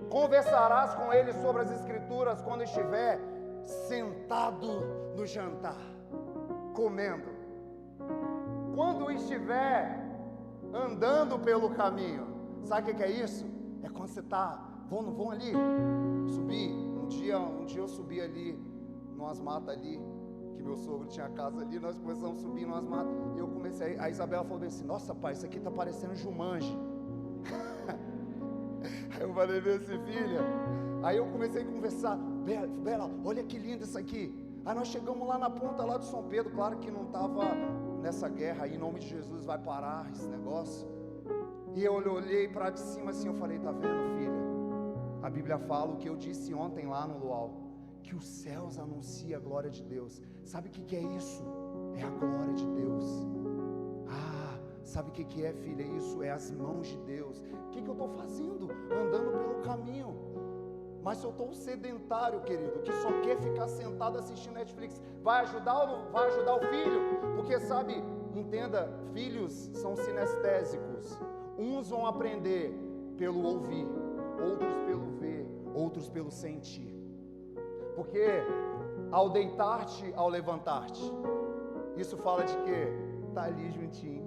Conversarás com eles sobre as escrituras quando estiver sentado no jantar, comendo. Quando estiver andando pelo caminho. Sabe o que é isso? É quando você está, vão ali, subir. Um dia eu subi ali, numas matas ali, que meu sogro tinha casa ali, nós começamos a subir numas matas, e eu comecei, a Isabela falou assim, nossa pai, isso aqui está parecendo Jumanji. Aí eu falei assim, filha, aí eu comecei a conversar, Bela, olha que lindo isso aqui. Aí nós chegamos lá na ponta lá de São Pedro, claro que não estava nessa guerra aí, em nome de Jesus vai parar esse negócio. E eu olhei para de cima assim, eu falei, tá vendo, filha? A Bíblia fala o que eu disse ontem lá no Luau, que os céus anunciam a glória de Deus. Sabe o que é isso? É a glória de Deus. Sabe o que é, filha? Isso é as mãos de Deus. O que eu estou fazendo? Andando pelo caminho. Mas se eu estou sedentário, querido, que só quer ficar sentado assistindo Netflix, vai ajudar ou não vai ajudar o filho? Porque sabe, entenda, filhos são sinestésicos. Uns vão aprender pelo ouvir, outros pelo ver, outros pelo sentir. Porque ao deitar-te, ao levantar-te, isso fala de quê? Está ali juntinho,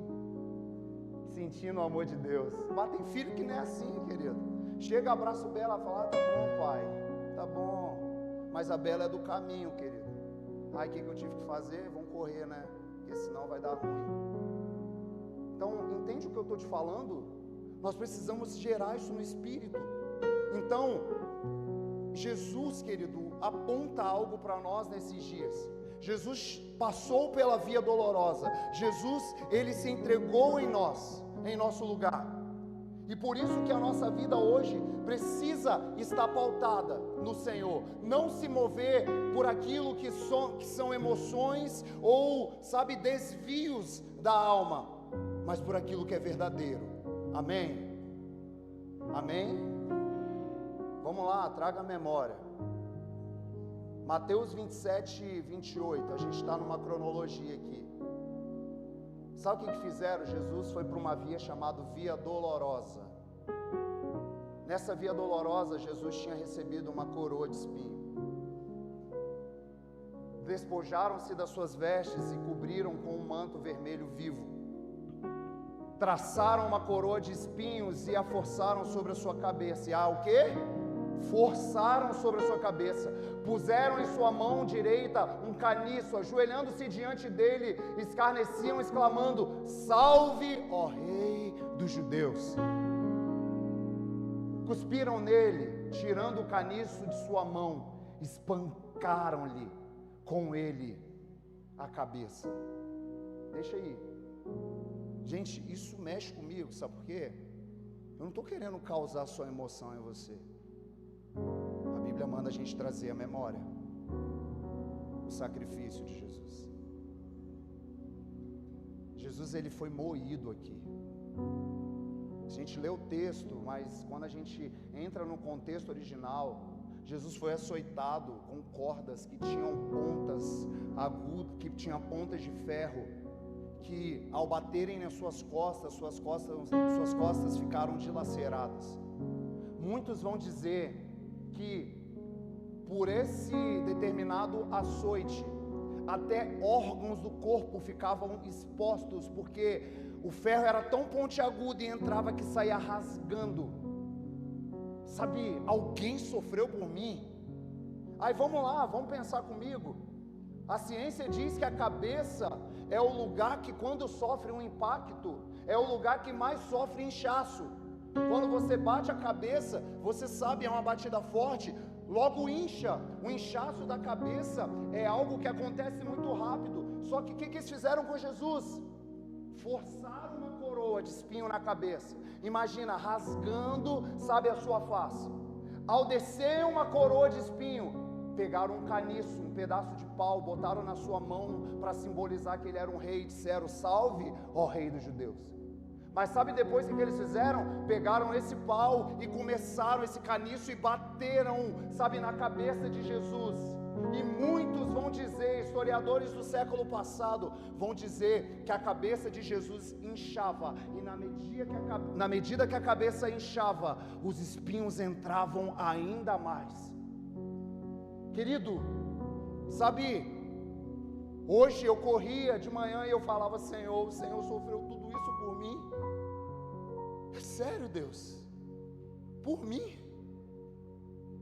sentindo o amor de Deus. Mas tem filho que não é assim, querido. Chega, abraça o Bela e fala, tá bom pai, tá bom. Mas a Bela é do caminho, querido. Aí o que eu tive que fazer? Vamos correr, né? Porque senão vai dar ruim. Então, entende o que eu estou te falando? Nós precisamos gerar isso no espírito. Então, Jesus, querido, aponta algo para nós nesses dias. Jesus passou pela via dolorosa. Jesus, ele se entregou em nós, em nosso lugar. E por isso que a nossa vida hoje precisa estar pautada no Senhor. Não se mover por aquilo que são emoções ou, sabe, desvios da alma, mas por aquilo que é verdadeiro. Amém? Amém? Vamos lá, traga a memória. Mateus 27, 28, a gente está numa cronologia aqui. Sabe o que fizeram? Jesus foi para uma via chamada Via Dolorosa. Nessa Via Dolorosa, Jesus tinha recebido uma coroa de espinho. Despojaram-se das suas vestes e cobriram com um manto vermelho vivo. Traçaram uma coroa de espinhos e a forçaram sobre a sua cabeça. E o quê? Forçaram sobre a sua cabeça. Puseram em sua mão direita um caniço, ajoelhando-se diante dele, escarneciam, exclamando: salve, ó Rei dos Judeus. Cuspiram nele, tirando o caniço de sua mão, espancaram-lhe com ele a cabeça. Deixa aí. Gente, isso mexe comigo, sabe por quê? Eu não estou querendo causar só emoção em você. A Bíblia manda a gente trazer a memória, o sacrifício de Jesus. Jesus, ele foi moído aqui. A gente lê o texto, mas quando a gente entra no contexto original, Jesus foi açoitado com cordas que tinham pontas agudas, que tinham pontas de ferro, que ao baterem nas suas costas ficaram dilaceradas. Muitos vão dizer que por esse determinado açoite, até órgãos do corpo ficavam expostos, porque o ferro era tão pontiagudo e entrava que saía rasgando. Sabe, alguém sofreu por mim? Aí vamos lá, vamos pensar comigo. A ciência diz que a cabeça é o lugar que, quando sofre um impacto, é o lugar que mais sofre inchaço. Quando você bate a cabeça, você sabe, é uma batida forte, logo incha. O inchaço da cabeça é algo que acontece muito rápido. Só que o que eles fizeram com Jesus? Forçaram uma coroa de espinho na cabeça. Imagina, rasgando, sabe, a sua face. Ao descer uma coroa de espinho, pegaram um caniço, um pedaço de pau, botaram na sua mão para simbolizar que ele era um rei, disseram: salve, ó rei dos judeus. Mas sabe depois o que eles fizeram? Pegaram esse pau e começaram esse caniço e bateram, sabe, na cabeça de Jesus. E muitos vão dizer, historiadores do século passado, vão dizer que a cabeça de Jesus inchava. E na medida que a cabeça inchava, os espinhos entravam ainda mais. Querido, sabe, hoje eu corria de manhã e eu falava: Senhor, o Senhor sofreu tudo isso por mim? É sério, Deus? Por mim?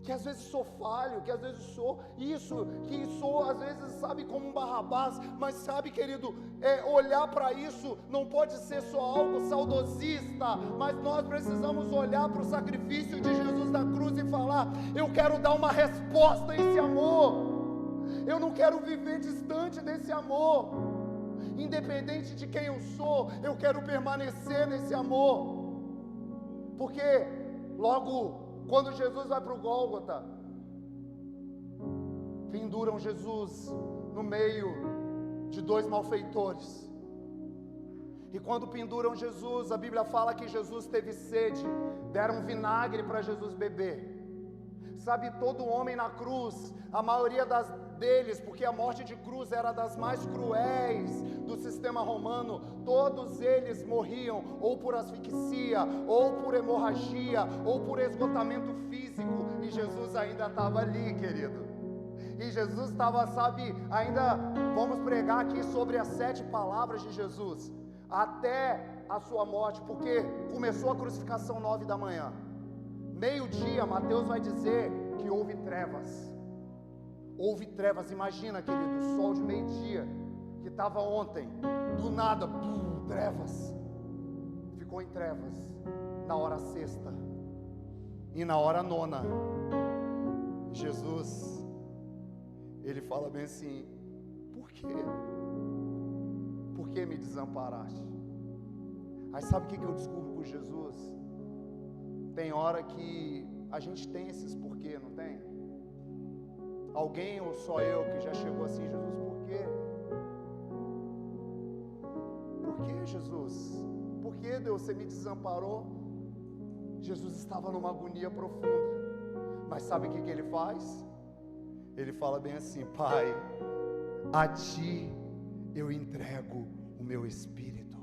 Que às vezes sou falho, que às vezes sou isso, que sou às vezes, sabe, como um Barrabás. Mas sabe, querido, olhar para isso não pode ser só algo saudosista, mas nós precisamos olhar para o sacrifício de Jesus na cruz e falar: eu quero dar uma resposta a esse amor, eu não quero viver distante desse amor, independente de quem eu sou, eu quero permanecer nesse amor. Porque logo quando Jesus vai para o Gólgota, penduram Jesus no meio de dois malfeitores. E quando penduram Jesus, a Bíblia fala que Jesus teve sede, deram vinagre para Jesus beber. Sabe, todo homem na cruz, a maioria deles, porque a morte de cruz era das mais cruéis do sistema romano, todos eles morriam ou por asfixia, ou por hemorragia, ou por esgotamento físico, e Jesus ainda estava ali, querido. E Jesus estava, sabe, ainda vamos pregar aqui sobre as 7 palavras de Jesus, até a sua morte, porque começou a crucificação 9 da manhã, meio-dia, Mateus vai dizer que houve trevas. Houve trevas, imagina, querido, o sol de meio-dia, que estava ontem, do nada, trevas, ficou em trevas, na hora sexta, e na hora nona, Jesus, ele fala bem assim: por quê? Por que me desamparaste? Aí sabe o que eu descubro com Jesus? Tem hora que a gente tem esses porquê, não tem? Alguém ou só eu que já chegou assim: Jesus, por quê? Por que, Jesus? Por que, Deus, você me desamparou? Jesus estava numa agonia profunda. Mas sabe o que ele faz? Ele fala bem assim: Pai, a Ti eu entrego o meu espírito.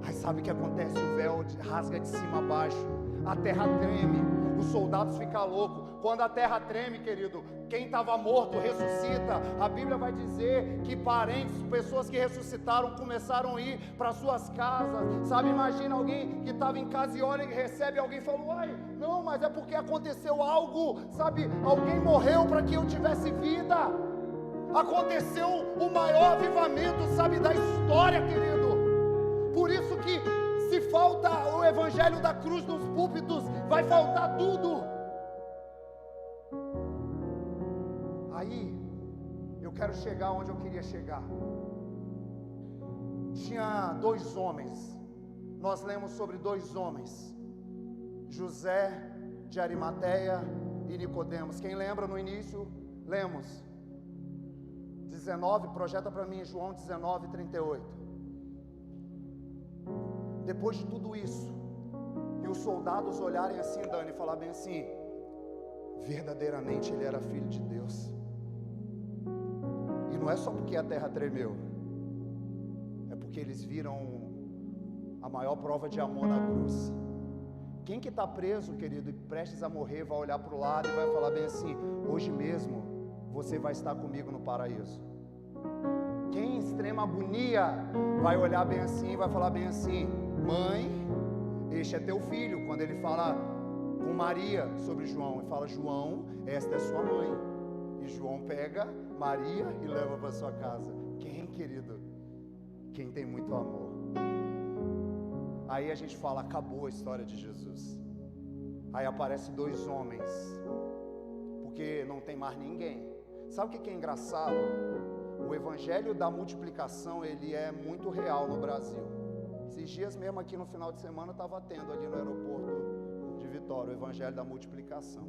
Aí sabe o que acontece? O véu rasga de cima a baixo, a terra treme, os soldados ficam loucos. Quando a terra treme, querido, quem estava morto ressuscita. A Bíblia vai dizer que parentes, pessoas que ressuscitaram, começaram a ir para suas casas. Sabe, imagina alguém que estava em casa e olha e recebe alguém e fala: uai, não, mas é porque aconteceu algo, sabe, alguém morreu para que eu tivesse vida. Aconteceu o maior avivamento, sabe, da história, querido. Por isso que se falta o evangelho da cruz nos púlpitos, vai faltar tudo. Aí, eu quero chegar onde eu queria chegar. Tinha 2 homens, nós lemos sobre 2 homens, José de Arimateia e Nicodemos. Quem lembra no início? Lemos 19, projeta para mim João 19, 38. Depois de tudo isso, e os soldados olharem assim, Dani, e falar bem assim: verdadeiramente ele era filho de Deus. E não é só porque a terra tremeu, é porque eles viram a maior prova de amor na cruz, Quem que está preso, querido, e prestes a morrer, vai olhar para o lado e vai falar bem assim: hoje mesmo você vai estar comigo no paraíso. Quem em extrema agonia vai olhar bem assim e vai falar bem assim: mãe, este é teu filho. Quando ele fala com Maria sobre João e fala: João, esta é sua mãe. E João pega Maria e leva para sua casa. Quem, querido? Quem tem muito amor. Aí a gente fala: acabou a história de Jesus. Aí aparecem dois homens, porque não tem mais ninguém. Sabe o que é engraçado? O evangelho da multiplicação, ele é muito real no Brasil. Esses dias mesmo aqui no final de semana eu estava tendo ali no aeroporto de Vitória o evangelho da multiplicação.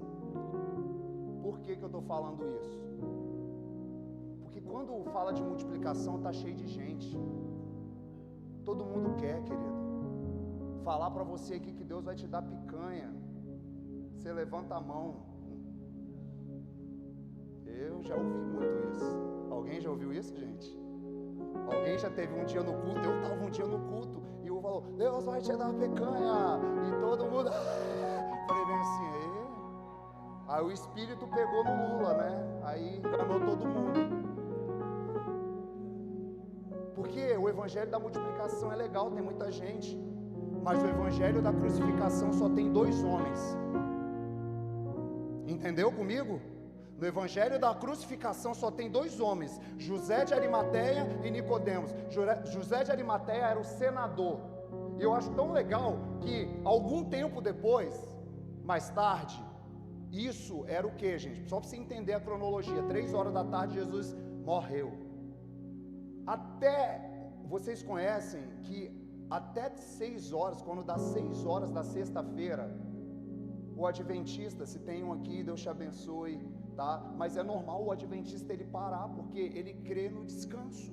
Por que eu estou falando isso? Porque quando fala de multiplicação está cheio de gente. Todo mundo quer, querido. Falar para você aqui que Deus vai te dar picanha, você levanta a mão. Eu já ouvi muito isso. Alguém já ouviu isso, gente? Alguém já teve um dia no culto? Eu estava um dia no culto e o falou: Deus vai te dar picanha. E todo mundo falei bem assim: aí o Espírito pegou no Lula, né? Aí enganou todo mundo. Porque o evangelho da multiplicação é legal, tem muita gente. Mas o evangelho da crucificação só tem dois homens. Entendeu comigo? No evangelho da crucificação só tem dois homens: José de Arimateia e Nicodemos. José de Arimateia era o senador. E eu acho tão legal que algum tempo depois, mais tarde, isso era o que, gente? Só para você entender a cronologia: 3 horas da tarde Jesus morreu. Vocês conhecem que até 6 horas, quando dá 6 horas da sexta-feira, o adventista, se tem um aqui, Deus te abençoe, tá? Mas é normal o adventista ele parar, porque ele crê no descanso.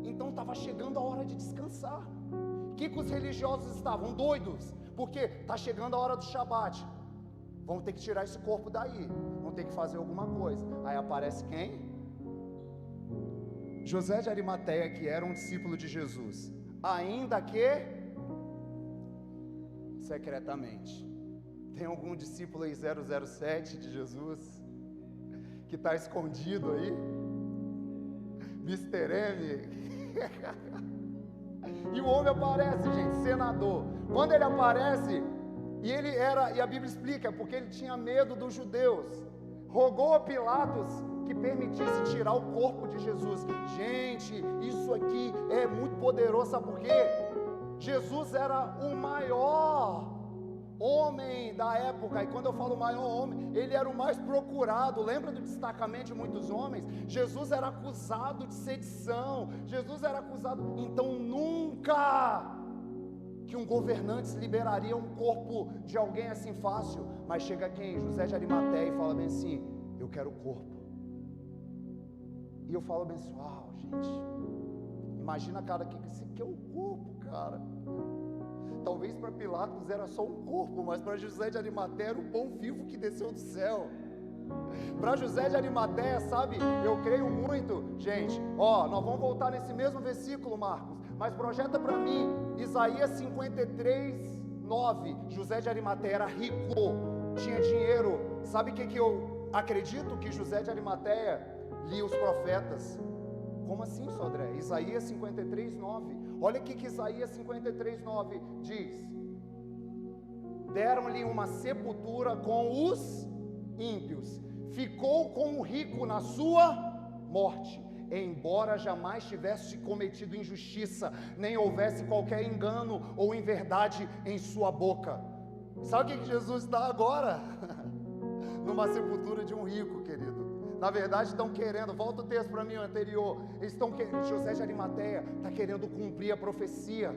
Então estava chegando a hora de descansar. O que os religiosos estavam doidos? Porque está chegando a hora do Shabat. Vamos ter que tirar esse corpo daí, vamos ter que fazer alguma coisa. Aí aparece quem? José de Arimateia, que era um discípulo de Jesus, ainda que secretamente. Tem algum discípulo aí 007 de Jesus que está escondido aí? Mr. M. E o homem aparece, gente, senador. Quando ele aparece, e a Bíblia explica, porque ele tinha medo dos judeus, rogou a Pilatos que permitisse tirar o corpo de Jesus. Gente, isso aqui é muito poderoso, sabe por quê? Jesus era o maior homem da época, e quando eu falo maior homem, ele era o mais procurado. Lembra do destacamento de muitos homens? Jesus era acusado de sedição, Jesus era acusado, então nunca que um governante liberaria um corpo de alguém assim fácil. Mas chega quem? José de Arimateia, e fala bem assim: eu quero o corpo. E eu falo bem assim: uau, gente, imagina, cara, que esse aqui é o corpo, cara. Talvez para Pilatos era só um corpo, mas para José de Arimateia era o pão vivo que desceu do céu. Para José de Arimateia, sabe, eu creio muito, gente, nós vamos voltar nesse mesmo versículo, Marcos, mas projeta para mim, Isaías 53, 9, José de Arimateia era rico, tinha dinheiro. Sabe o que eu acredito? Que José de Arimateia lia os profetas. Como assim, Sodré? Isaías 53, 9. Olha o que Isaías 53, 9 diz: deram-lhe uma sepultura com os ímpios, ficou com o rico na sua morte, embora jamais tivesse cometido injustiça, nem houvesse qualquer engano ou inverdade em sua boca. Sabe o que Jesus está agora? Numa sepultura de um rico, querido. Na verdade estão querendo, volta o texto para mim, o anterior, eles estão querendo, José de Arimateia está querendo cumprir a profecia.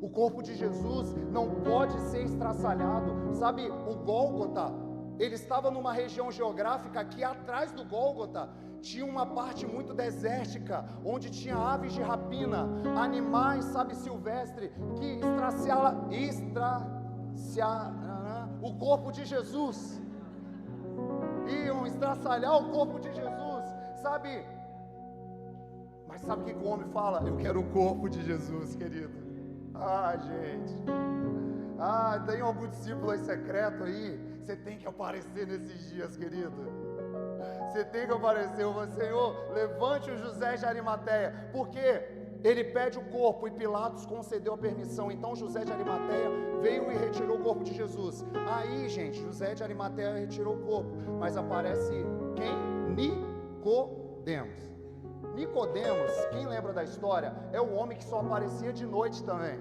O corpo de Jesus não pode ser estraçalhado. Sabe, o Gólgota, ele estava numa região geográfica que atrás do Gólgota tinha uma parte muito desértica, onde tinha aves de rapina, animais, sabe, silvestres, que o corpo de Jesus. Iam estraçalhar o corpo de Jesus, sabe? Mas sabe o que o homem fala? Eu quero o corpo de Jesus, querido. Ah, gente, Tem algum discípulo aí secreto aí? Você tem que aparecer nesses dias, querido. Você tem que aparecer. Senhor, levante o José de Arimateia. Porque ele pede o corpo e Pilatos concedeu a permissão. Então José de Arimateia veio e retirou o corpo de Jesus. Aí, gente, José de Arimateia retirou o corpo. Mas aparece quem? Nicodemos. Nicodemos, quem lembra da história, é o homem que só aparecia de noite também.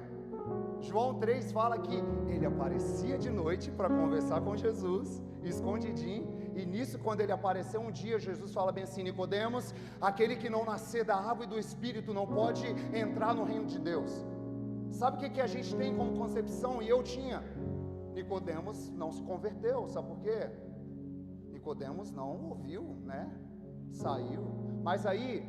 João 3 fala que ele aparecia de noite para conversar com Jesus, escondidinho, e nisso, quando ele apareceu um dia, Jesus fala bem assim: Nicodemos, aquele que não nascer da água e do Espírito não pode entrar no reino de Deus. Sabe o que a gente tem como concepção? E eu tinha. Nicodemos não se converteu, sabe por quê? Nicodemos não ouviu, né? Saiu. Mas aí,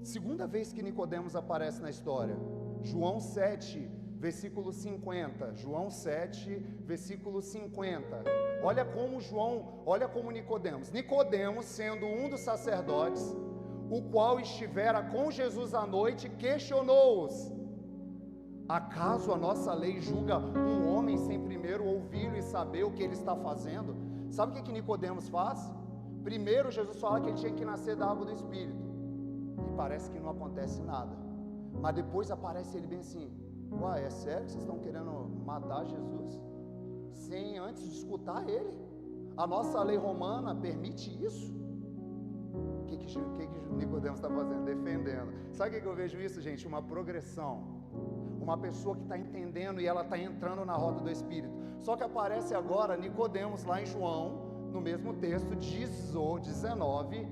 segunda vez que Nicodemos aparece na história, João 7, versículo 50. João 7, versículo 50. Olha como Nicodemos, sendo um dos sacerdotes, o qual estivera com Jesus à noite, questionou-os: acaso a nossa lei julga um homem sem primeiro ouvi-lo e saber o que ele está fazendo? Sabe o que Nicodemos faz? Primeiro Jesus fala que ele tinha que nascer da água do Espírito, e parece que não acontece nada. Mas depois aparece ele bem assim: uai, é sério que vocês estão querendo matar Jesus? Sem antes de escutar ele? A nossa lei romana permite isso? O que Nicodemos está fazendo? Defendendo. Sabe o que eu vejo isso, gente? Uma progressão. Uma pessoa que está entendendo e ela está entrando na rota do Espírito. Só que aparece agora Nicodemos lá em João, no mesmo texto, 19,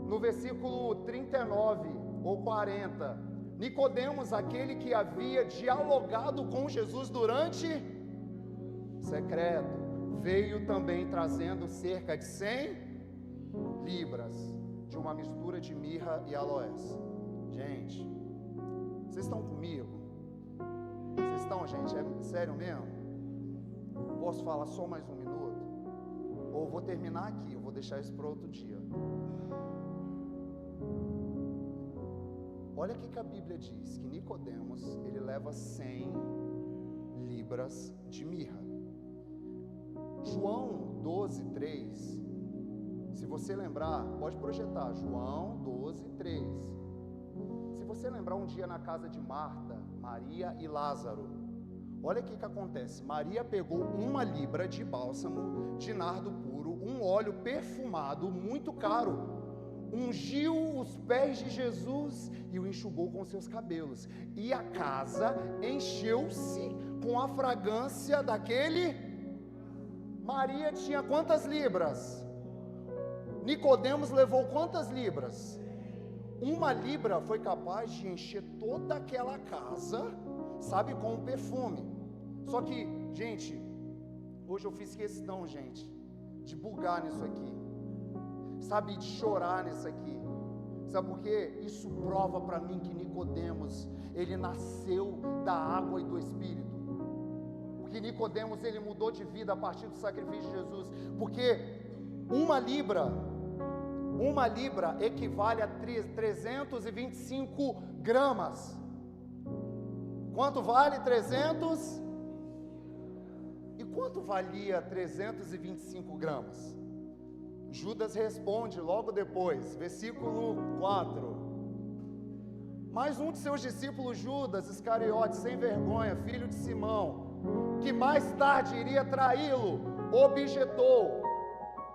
no versículo 39 ou 40. Nicodemos, aquele que havia dialogado com Jesus durante secreto, veio também trazendo cerca de 100 libras de uma mistura de mirra e aloés. Gente, vocês estão comigo? Vocês estão, gente? É sério mesmo? Posso falar só mais um minuto? Ou vou terminar aqui, eu vou deixar isso para outro dia. Olha o que a Bíblia diz, que Nicodemos, ele leva 100 libras de mirra. João 12, 3, se você lembrar, pode projetar, João 12, 3. Se você lembrar um dia na casa de Marta, Maria e Lázaro, olha o que acontece. Maria pegou 1 libra de bálsamo de nardo puro, um óleo perfumado muito caro, ungiu os pés de Jesus e o enxugou com seus cabelos, e a casa encheu-se com a fragrância daquele. Maria tinha quantas libras? Nicodemos levou quantas libras? 1 libra foi capaz de encher toda aquela casa, sabe, com um perfume. Só que, gente, hoje eu fiz questão, gente, de bugar nisso aqui, sabe, de chorar nisso aqui. Sabe por quê? Isso prova para mim que Nicodemos, ele nasceu da água e do Espírito. Porque Nicodemos, ele mudou de vida a partir do sacrifício de Jesus. Porque 1 libra equivale a 325 gramas. Quanto vale 300? E quanto valia 325 gramas? Judas responde logo depois, versículo 4. Mais um de seus discípulos, Judas Iscariote, sem vergonha, filho de Simão, que mais tarde iria traí-lo, objetou: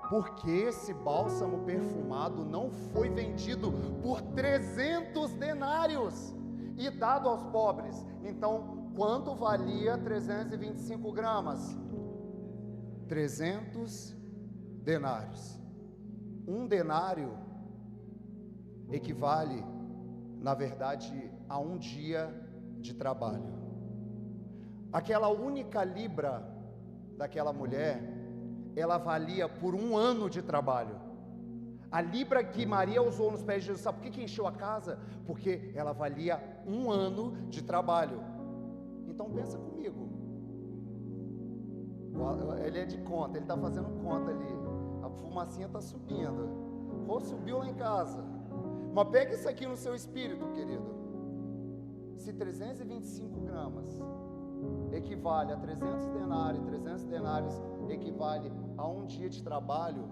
por que esse bálsamo perfumado não foi vendido por 300 denários e dado aos pobres? Então, quanto valia 325 gramas? 300 denários. 1 denário equivale, na verdade, a 1 dia de trabalho. Aquela única libra daquela mulher, ela valia por 1 ano de trabalho. A libra que Maria usou nos pés de Jesus, sabe por que encheu a casa? Porque ela valia 1 ano de trabalho. Então pensa comigo, ele é de conta, ele está fazendo conta ali, a fumacinha está subindo, ou subiu lá em casa. Mas pega isso aqui no seu espírito, querido. Se 325 gramas equivale a 300 denários, 300 denários equivale a um dia de trabalho.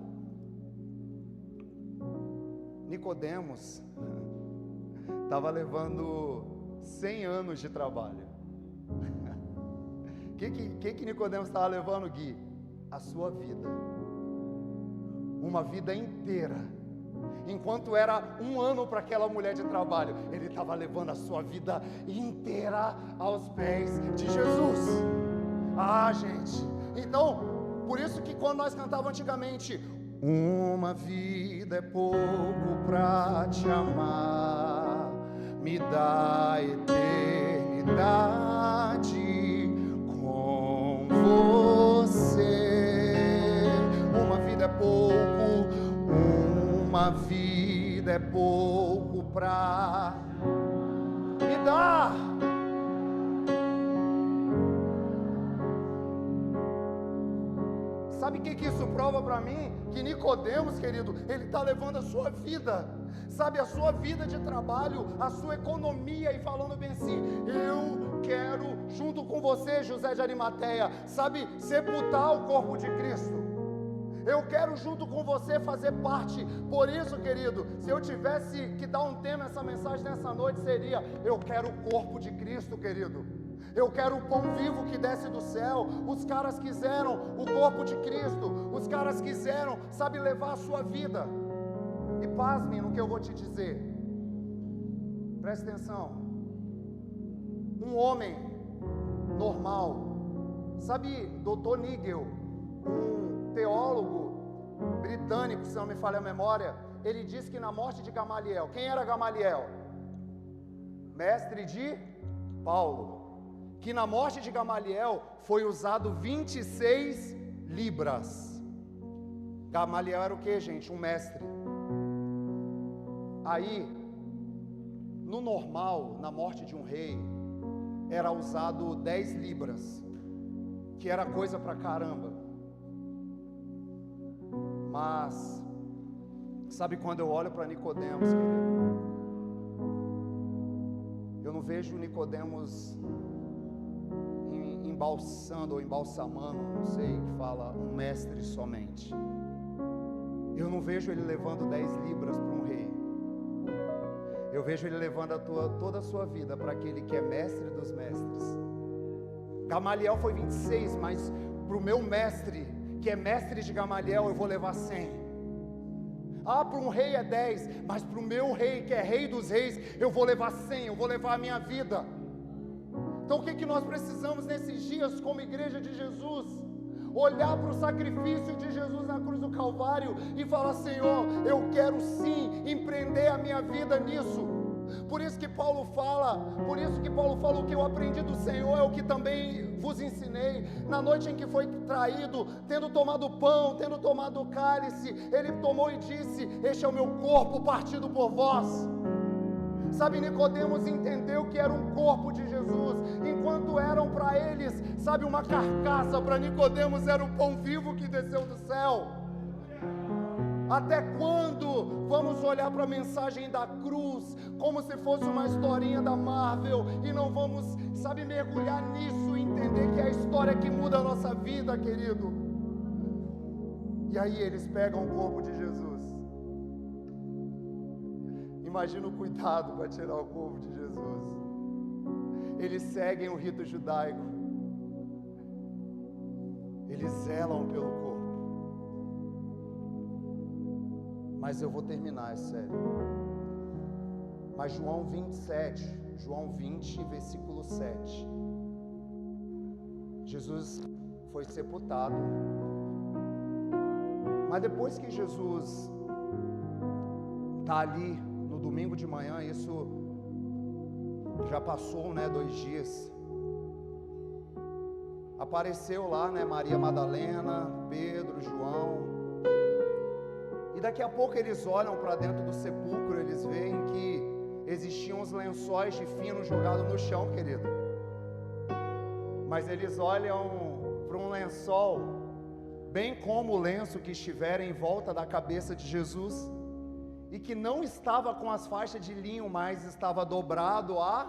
Nicodemos estava levando 100 anos de trabalho. O que Nicodemos estava levando, Gui? A sua vida. Uma vida inteira. Enquanto era 1 ano para aquela mulher de trabalho, ele estava levando a sua vida inteira aos pés de Jesus. Ah, gente. Então, por isso que quando nós cantávamos antigamente, uma vida é pouco pra te amar, me dá eternidade com você. Uma vida é pouco, uma vida é pouco pra me dar. Sabe o que isso prova para mim? Que Nicodemos, querido, ele está levando a sua vida, sabe, a sua vida de trabalho, a sua economia, e falando bem assim: eu quero, junto com você, José de Arimateia, sabe, sepultar o corpo de Cristo. Eu quero junto com você fazer parte. Por isso, querido, se eu tivesse que dar um tema a essa mensagem nessa noite, seria: eu quero o corpo de Cristo, querido. Eu quero o pão vivo que desce do céu. Os caras quiseram o corpo de Cristo. Os caras quiseram, sabe, levar a sua vida. E pasmem no que eu vou te dizer. Preste atenção. Um homem normal, sabe, Dr. Nigel, um teólogo britânico, se não me falha a memória, ele disse que na morte de Gamaliel, quem era Gamaliel? Mestre de Paulo. Que na morte de Gamaliel foi usado 26 libras. Gamaliel era o que, gente? Um mestre. Aí, no normal, na morte de um rei, era usado 10 libras, que era coisa pra caramba. Mas, sabe, quando eu olho para Nicodemos, querido, eu não vejo Nicodemos embalsando ou embalsamando, não sei que fala, um mestre somente. Eu não vejo ele levando 10 libras para um rei. Eu vejo ele levando toda a sua vida para aquele que é mestre dos mestres. Gamaliel foi 26, mas para o meu mestre, que é mestre de Gamaliel, eu vou levar 100. Ah, para um rei é 10, mas para o meu rei, que é rei dos reis, eu vou levar 100, eu vou levar a minha vida. Então o que nós precisamos nesses dias como igreja de Jesus? Olhar para o sacrifício de Jesus na cruz do Calvário e falar: Senhor, eu quero sim empreender a minha vida nisso. Por isso que Paulo fala, o que eu aprendi do Senhor é o que também vos ensinei. Na noite em que foi traído, tendo tomado o pão, tendo tomado o cálice, ele tomou e disse: este é o meu corpo partido por vós. Sabe, Nicodemos entendeu que era um corpo de Jesus, enquanto eram para eles, sabe, uma carcaça, para Nicodemos era o pão vivo que desceu do céu. Até quando vamos olhar para a mensagem da cruz como se fosse uma historinha da Marvel e não vamos, sabe, mergulhar nisso e entender que é a história que muda a nossa vida, querido? E aí eles pegam o corpo de Jesus. Imagina o cuidado para tirar o corpo de Jesus. Eles seguem o rito judaico. Eles zelam pelo corpo. Mas eu vou terminar, é sério. Mas João 20, versículo 7. Jesus foi sepultado. Mas depois que Jesus está ali, no domingo de manhã, isso já passou, 2 dias. Apareceu lá, Maria Madalena, Pedro, João. E daqui a pouco eles olham para dentro do sepulcro, eles veem que existiam os lençóis de fino jogados no chão, querido. Mas eles olham para um lençol, bem como o lenço que estiver em volta da cabeça de Jesus, e que não estava com as faixas de linho, mas estava dobrado à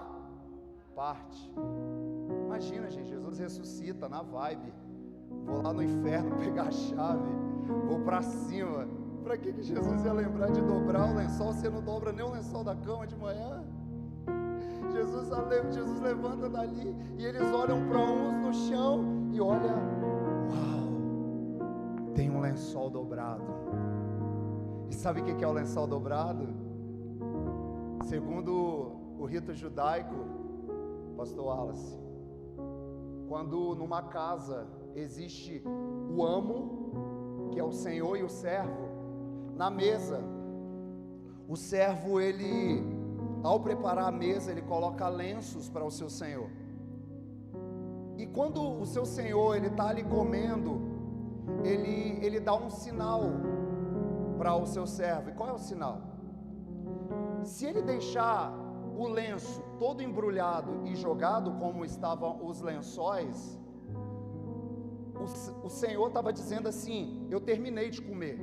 parte. Imagina, gente, Jesus ressuscita na vibe. Vou lá no inferno pegar a chave, vou para cima. Para que Jesus ia lembrar de dobrar o lençol? Você não dobra nem o lençol da cama de manhã? Jesus levanta dali e eles olham para uns no chão e olha, uau, tem um lençol dobrado. E sabe o que é o lençol dobrado? Segundo o rito judaico, pastor Wallace, quando numa casa existe o amo, que é o senhor, e o servo, na mesa, o servo, ele, ao preparar a mesa, ele coloca lenços para o seu senhor. E quando o seu senhor, ele está ali comendo, ele dá um sinal para o seu servo. E qual é o sinal? Se ele deixar o lenço todo embrulhado e jogado como estavam os lençóis, o Senhor estava dizendo assim: eu terminei de comer,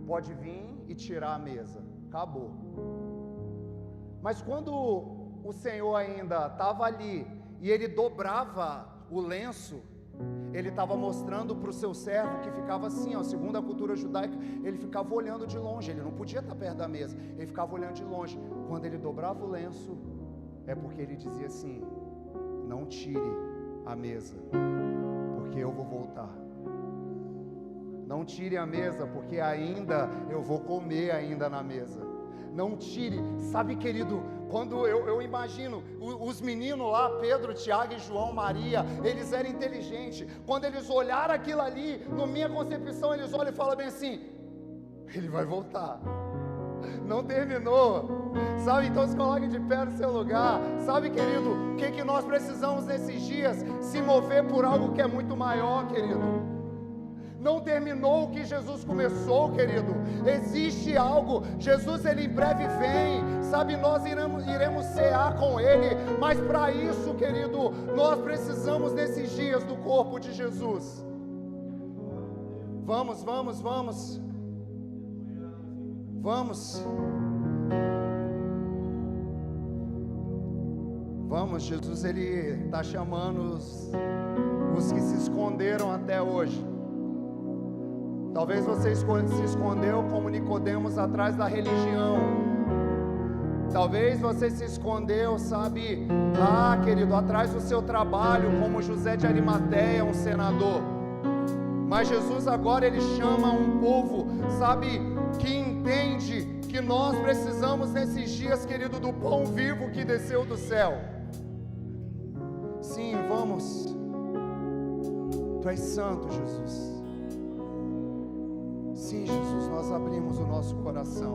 pode vir e tirar a mesa, acabou. Mas quando o Senhor ainda estava ali e ele dobrava o lenço, ele estava mostrando para o seu servo, que ficava assim, ó, segundo a cultura judaica, ele ficava olhando de longe, ele não podia estar perto da mesa, ele ficava olhando de longe. Quando ele dobrava o lenço, é porque ele dizia assim: não tire a mesa, porque eu vou voltar. Não tire a mesa, porque ainda eu vou comer ainda na mesa. Não tire, sabe, querido, quando eu imagino os meninos lá, Pedro, Tiago e João, Maria, eles eram inteligentes. Quando eles olharam aquilo ali, na minha concepção, eles olham e falam bem assim: ele vai voltar, não terminou, sabe? Então se coloque de pé no seu lugar. Sabe, querido, o que nós precisamos nesses dias? Se mover por algo que é muito maior, querido. Não terminou o que Jesus começou, querido. Existe algo. Jesus, ele em breve vem, sabe? Nós iremos cear com ele. Mas para isso, querido, nós precisamos nesses dias do corpo de Jesus. Vamos. Jesus, ele está chamando os que se esconderam até hoje. Talvez você se escondeu como Nicodemos atrás da religião. Talvez você se escondeu, sabe, querido, atrás do seu trabalho, como José de Arimateia, um senador. Mas Jesus agora, ele chama um povo, sabe, que entende que nós precisamos nesses dias, querido, do pão vivo que desceu do céu. Sim, vamos. Tu és santo, Jesus. Sim, Jesus, nós abrimos o nosso coração.